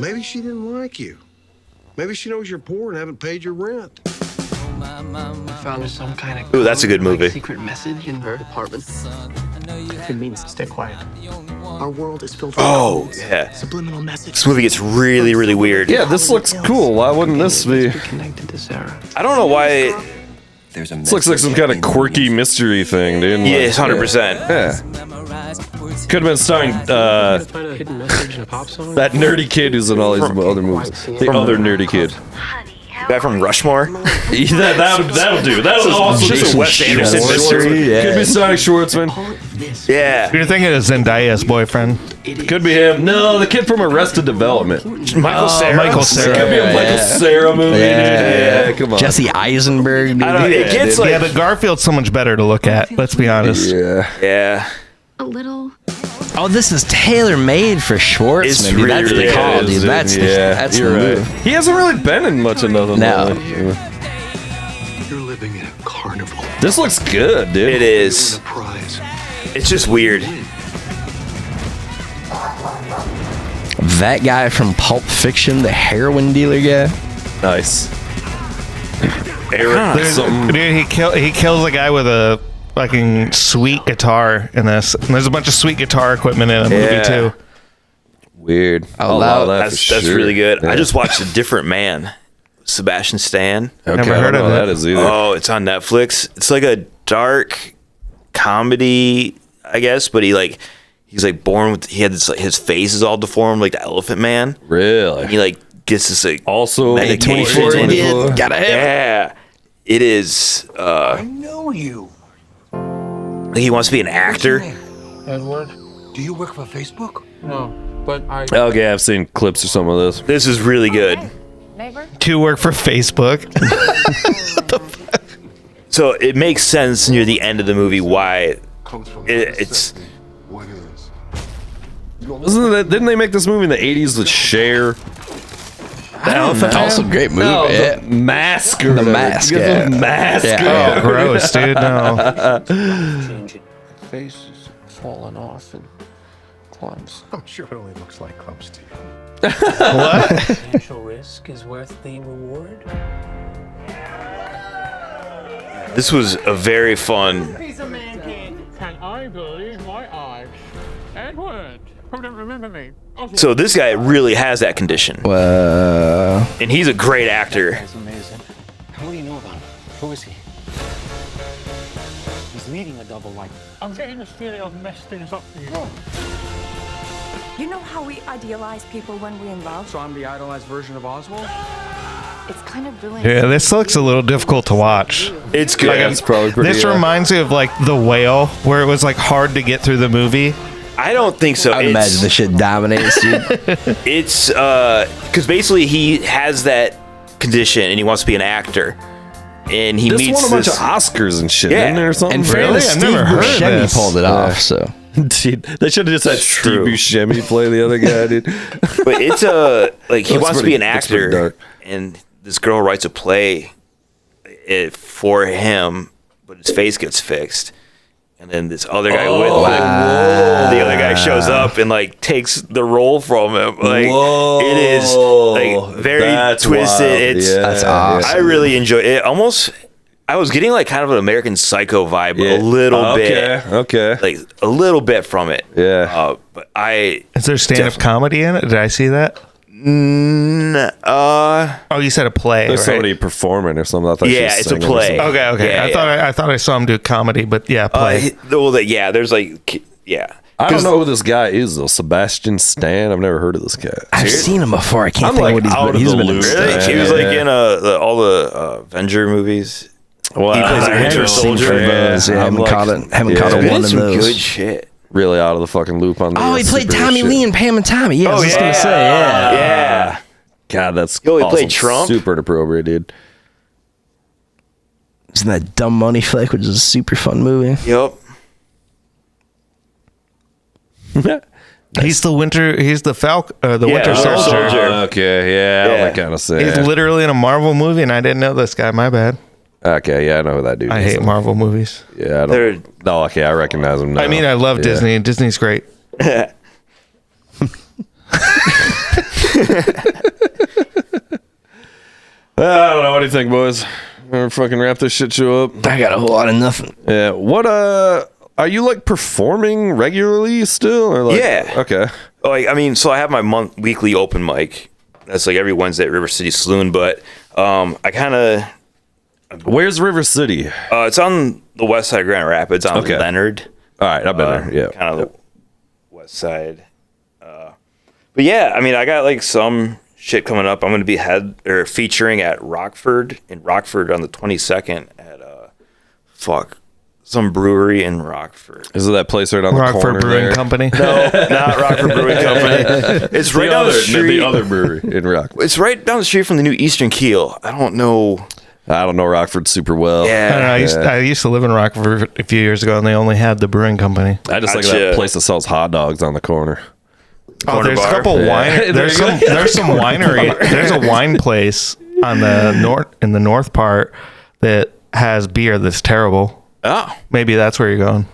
Maybe she didn't like you. Maybe she knows you're poor and haven't paid your rent.
I found some kind of
Ooh, that's a good movie.
secret message in her apartment. It means stay quiet. Our world is filled with codes,
yeah.
subliminal messages.
This movie gets really, really weird.
Yeah, this looks cool. Why wouldn't this be?
Connected to Sarah.
I don't know why.
This looks like some kind of quirky mystery thing, dude.
Yeah, 100%.
Yeah. Could have been starring
Hidden message in a pop song.
that nerdy kid who's in all these other movies. The other nerdy kid.
Guy from Rushmore.
That'll do. That'll also
Just
do.
a Wes Anderson mystery.
Could be starring Schwartzman.
Yeah.
You're thinking of Zendaya's boyfriend.
Could be him. No, the kid from Arrested Development.
Michael Cera.
Michael Cera.
Could be a Michael Cera movie. Yeah, come on.
Jesse Eisenberg. Dude.
I don't know. It gets
Yeah,
like.
but Garfield's so much better to look at. Let's be honest.
Yeah.
A little.
Oh, this is tailor made for Schwartzman.
It's
Dude. That's
really
the call,
is,
dude. That's the
you're right.
move.
He hasn't really been in much of nothing.
No.
lately.
You're living in a carnival.
This looks good, dude.
It is.
A prize.
It's just weird.
That guy from Pulp Fiction, the heroin dealer guy.
Nice.
Dude, he kills a guy with a fucking sweet guitar in this. And there's a bunch of sweet guitar equipment in the movie too.
Weird.
I'll allow
that
That's
for sure.
really good.
Yeah.
I just watched A Different Man. Sebastian Stan.
Okay,
Never
I
heard
don't know
of
what
it.
that is either.
Oh, it's on Netflix. It's like a dark comedy, I guess, but he's like born with, he had this, like, his face is all deformed like the Elephant Man.
Really?
He like gets this like
Also,
medication.
24 idiot. Gotta have it.
Yeah. It is
I know you.
like he wants to be an actor.
Edward?
Do you work for Facebook?
No, but I.
Okay, I've seen clips or some of this.
This is really good.
Neighbor?
To work for Facebook.
So it makes sense near the end of the movie why
Comes from
it's
what is?
Didn't they make this movie in the 80s with Cher?
Also, great movie.
No,
yeah.
the Mask. Or
The Mask,
The
yeah.
Mask.
Yeah.
Oh, gross, dude. No.
Changing. Face is falling off and clumps.
I'm sure it only looks like clumps to you.
What?
Potential risk is worth the reward.
this was a very fun.
Piece of man candy. Can I believe my eyes? Edward, who don't remember me?
So this guy really has that condition, and he's a great actor.
That's amazing. What do you know about him? Who is he? He's leading a double life. I'm getting the feeling I've messed things up for you.
You know how we idealize people when we're in love?
So I'm the idolized version of Oswald?
It's kind of brilliant.
Yeah, this looks a little difficult to watch.
It's good.
Yeah, it's probably pretty.
This reminds me of like The Whale, where it was like hard to get through the movie.
I don't think so.
I imagine the shit dominates, dude.
It's because basically he has that condition and he wants to be an actor, and he
This
meets
won a bunch
this.
of Oscars and shit,
Yeah.
didn't there, or something?
And fairness,
I've
Steve
never heard of
Buscemi
this.
pulled it off, so.
Dude, they should have just had Steve
True.
Buscemi play the other guy, dude.
But it's like he
That's
wants to be an
pretty- that's pretty
actor,
dark.
and this girl writes a play for him, but his face gets fixed. And then this other guy the other guy shows up and like takes the role from him. Like it is like very
That's
twisted.
wild.
It's
Yeah,
That's awesome.
I really enjoy it. Almost I was getting like kind of an American Psycho vibe a little bit.
Okay.
Like a little bit from it.
Yeah.
But I.
Is there stand-up comedy in it? Did I see that?
Oh,
you said a play.
There's
right?
somebody performing or something. I thought
Yeah, it's a play.
Okay.
Yeah,
I thought I saw him do comedy, but yeah, play.
There's like, yeah.
I don't know who this guy is though. Sebastian Stan. I've never heard of this guy.
I've seen him before. I can't
I'm
think
like
what he's
out
been.
of
He's
the
been in
loop.
stuff.
He was like in all the Avenger movies.
Well,
He plays a
I
Winter
haven't seen
Soldier.
from those. Yeah, haven't caught a
Been
one
in
of
some
those.
good shit.
Really out of the fucking loop on the
Oh, he played
superhero
Tommy
shit.
Lee and Pam and Tommy. Yeah, I was just gonna say. Yeah.
Yeah.
God, that's
Yo, he
awesome.
played Trump?
Super inappropriate, dude.
Isn't that Dumb Money Flick, which is a super fun movie?
Yep.
He's the Winter Winter Soldier.
Okay, yeah, all that kind of stuff.
He's literally in a Marvel movie, and I didn't know this guy. My bad.
Okay, yeah, I know who that dude
I
is.
hate Marvel movies.
Yeah, I don't. No, okay, I recognize him now.
I mean, I love
Yeah.
Disney. Disney's great.
I don't know. What do you think, boys? We're fucking wrap this shit show up.
I got a whole lot of nothing.
Yeah. What? Are you like performing regularly still, or like?
Yeah.
Okay.
Like, I mean, so I have my weekly open mic. That's like every Wednesday at River City Saloon, but I kind of.
Where's River City?
It's on the west side of Grand Rapids on Leonard.
All right, I've been there. Yeah.
Kind of the west side. But yeah, I mean, I got like some shit coming up. I'm going to be featuring at Rockford on the 22nd at some brewery in Rockford.
Is it that place right on the corner?
Rockford Brewing
there?
Company.
No, not Rockford Brewing Company. It's right down the street.
The other brewery in Rockford.
It's right down the street from the new Eastern Keel. I don't know
Rockford super well.
Yeah.
I used to live in Rockford a few years ago, and they only had the brewing company.
I just like that place that sells hot dogs on the corner.
Oh, there's a couple wine. There's some winery. There's a wine place in the north part that has beer that's terrible.
Oh,
maybe that's where you're going.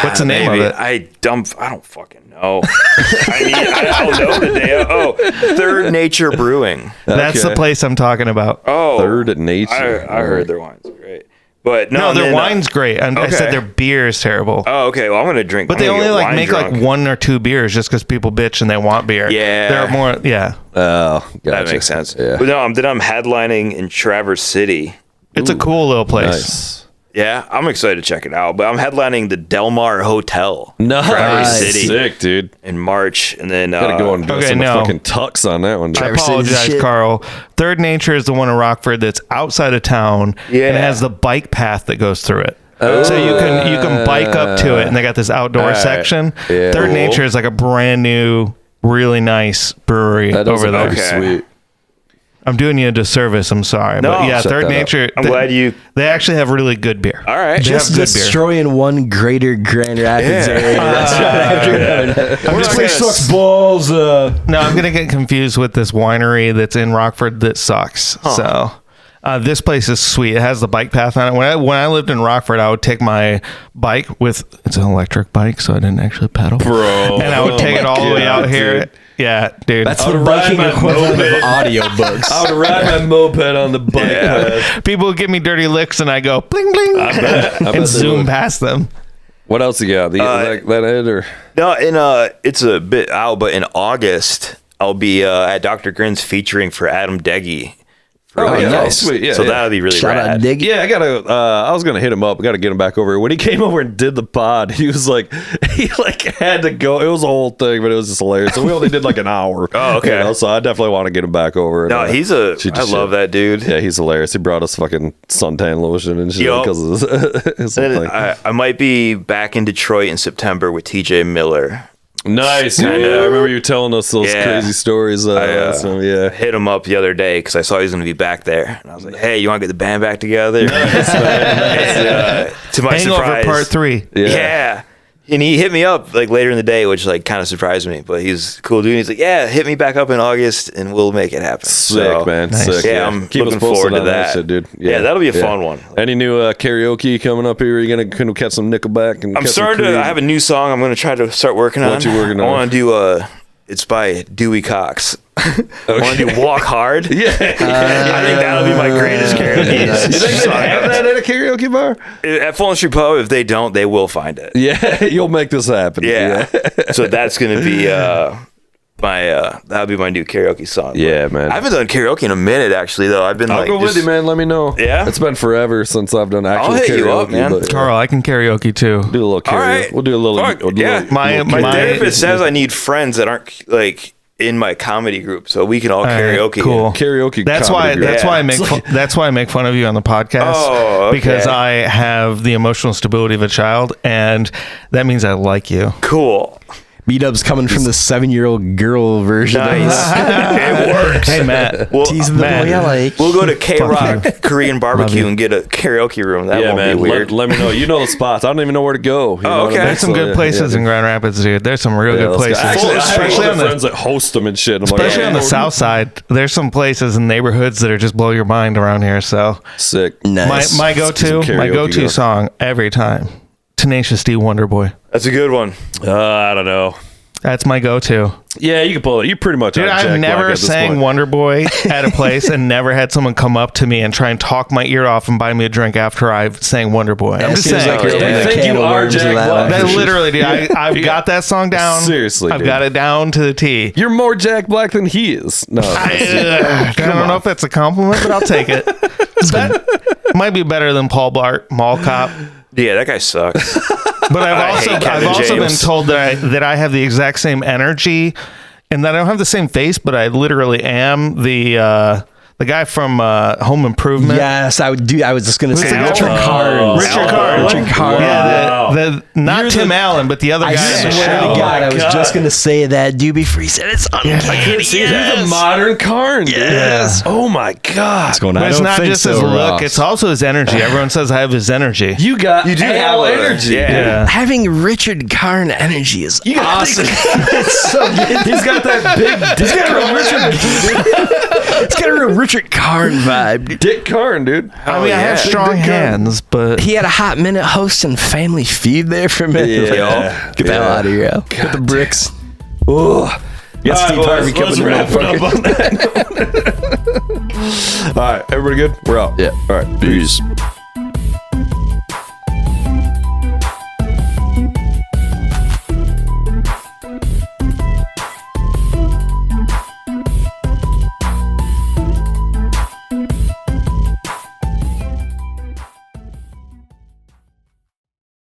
What's the name of it?
I don't fucking know. I don't know the name. Oh, Third Nature Brewing.
That's the place I'm talking about.
Oh,
Third Nature.
I heard their wine's great, but
no, their wine's great. I said their beer is terrible.
Oh, okay. Well, I'm gonna drink.
But they only make like one or two beers just because people bitch and they want beer.
Yeah,
they're more. Yeah.
Oh, gotcha.
That makes sense.
Yeah.
But no, I'm headlining in Traverse City.
It's a cool little place.
Nice.
Yeah, I'm excited to check it out. But I'm headlining the Del Mar Hotel, Traverse City,
sick, dude.
in March, and then
Gotta go and do some fucking tux on that one. Dude.
I apologize, Carl. Third Nature is the one in Rockford that's outside of town and it has the bike path that goes through it. So you can bike up to it, and they got this outdoor section.
Yeah.
Third
Cool.
Nature is like a brand new, really nice brewery over there.
Sweet.
I'm doing you a disservice. I'm sorry,
No,
but yeah,
shut
Third
that up.
Nature.
I'm glad you.
They actually have really good beer.
All right,
They
Just
have good beer.
destroying one greater Grand Rapids area.
I'm just
This place sucks balls.
No, I'm gonna get confused with this winery that's in Rockford that sucks. So. This place is sweet. It has the bike path on it. When I lived in Rockford, I would take my bike it's an electric bike, so I didn't actually pedal.
Bro.
And I would take it all the way out here.
Dude.
Yeah, dude.
That's the biking equivalent of audiobooks.
I would ride my moped on the bike path.
People would give me dirty licks, and I go bling bling
I bet
and
they
zoom
would.
past them.
What else you got? That it or
No, it's a bit out, but in August I'll be at Dr. Grin's featuring for Adam Deggy.
nice, sweet, yeah.
So that'll be really
Shout out
rad.
Diggy.
Yeah, I was gonna hit him up. I gotta get him back over here. When he came over and did the pod, he was like, he had to go. It was a whole thing, but it was just hilarious. So we only did like an hour.
Oh, okay.
You know, so I definitely want to get him back over.
No, he's I love that dude.
Yeah, he's hilarious. He brought us fucking suntan lotion and shit
Yup.
because of his
And
thing.
I might be back in Detroit in September with TJ Miller.
Nice. Yeah, I remember you telling us those crazy stories. So, yeah.
Hit him up the other day because I saw he was going to be back there. And I was like, hey, you want to get the band back together?
Nice,
And, to my
Hangover
surprise.
Part 3.
Yeah. And he hit me up like later in the day, which like kind of surprised me. But he's a cool dude. He's like, yeah, hit me back up in August and we'll make it happen.
Sick, man.
Nice.
Sick.
Yeah, I'm
Keep us
looking
posted
forward to
on
that.
shit, dude.
Yeah, that'll be a fun one.
Any new karaoke coming up here? Are you gonna catch some Nickelback? And
I'm
catch some
starting to.
Creed?
I have a new song I'm going to try to start working on.
What you working on?
I want to do it's by Dewey Cox. Want to do Walk Hard?
Yeah.
I think that'll be my greatest karaoke.
You think they have that at a karaoke bar?
At Fulton Street Pub, if they don't, they will find it.
Yeah, you'll make this happen.
Yeah. So that's going to be that'll be my new karaoke song.
Yeah, man.
I haven't done karaoke in a minute, actually, though. I've been
I'll go with you, man. Let me know.
Yeah?
It's been forever since I've done actual
I'll hit
karaoke.
you up, man.
but,
Carl, I can karaoke too.
do a little karaoke.
All right.
We'll do a little.
Fuck,
a little-
yeah.
little
My
therapist says I need friends that aren't like in my comedy group, so we can all karaoke.
Cool.
karaoke.
That's
comedy
why.
group.
That's why I make. That's why I make fun of you on the podcast.
Oh, okay.
Because I have the emotional stability of a child, and that means I like you.
Cool.
B-Dub's coming from the 7-year-old girl version.
Nice. It works.
Hey, Matt.
Teasing the boy I like.
We'll go to K-Rock Korean barbecue and get a karaoke room. That won't
man.
be weird.
Let me know. You know the spots. I don't even know where to go. You know what I mean?
There's some good places in Grand Rapids, dude. There's some real good
let's go.
places.
Actually,
especially
I
on
have friends that host them and shit. I'm
especially
like,
on the south side. There's some places and neighborhoods that are just blow your mind around here. So
sick.
Nice.
My go-to
karaoke
song every time, Tenacious D, Wonder Boy.
That's a good one.
I don't know.
That's my go-to.
Yeah, you can pull it. You pretty much.
Dude,
are Jack
I've
Black
never
at this
sang
point.
Wonder Boy at a place and never had someone come up to me and try and talk my ear off and buy me a drink after I've sang Wonder Boy. I'm just saying.
I think you are Jack Black.
That literally, dude. I've got that song down.
Seriously,
I've
dude.
got it down to the T.
You're more Jack Black than he is. No,
I don't know if that's a compliment, but I'll take it. That might be better than Paul Blart, Mall Cop.
Yeah, that guy sucks.
But I've
I
also
hate Kevin
been
James.
told that I have the exact same energy, and that I don't have the same face, but I literally am the guy from Home Improvement.
Yes, I would do. I was just gonna say
Al?
Richard Karn.
Richard Karn.
Richard Karn.
Yeah, not Tim Allen, but the other guy.
I
in the
swear
show.
to God, I was just gonna say that, dude. Before he said it's uncanny.
I couldn't see that.
You're the modern Karn. Dude.
Yes.
Oh my God.
What's going on?
But
I
it's
don't
not
think
just
so,
his look;
Ross.
it's also his energy. Everyone says I have his energy.
You do
have
energy.
Yeah.
Having Richard Karn energy is awesome.
It's so good. He's got that big. He's got a Richard.
It's got a real Richard Karn vibe. Dude.
Dick Karn, dude.
I mean, I have strong hands, but
He had a hot minute hosting Family Feud there for a minute.
Yeah.
Get that out of here. Al. Get the bricks.
Oh.
Get Steve Harvey
Let's
coming
wrap it up on that. All right, everybody good? We're out.
Yeah.
All right. Peace.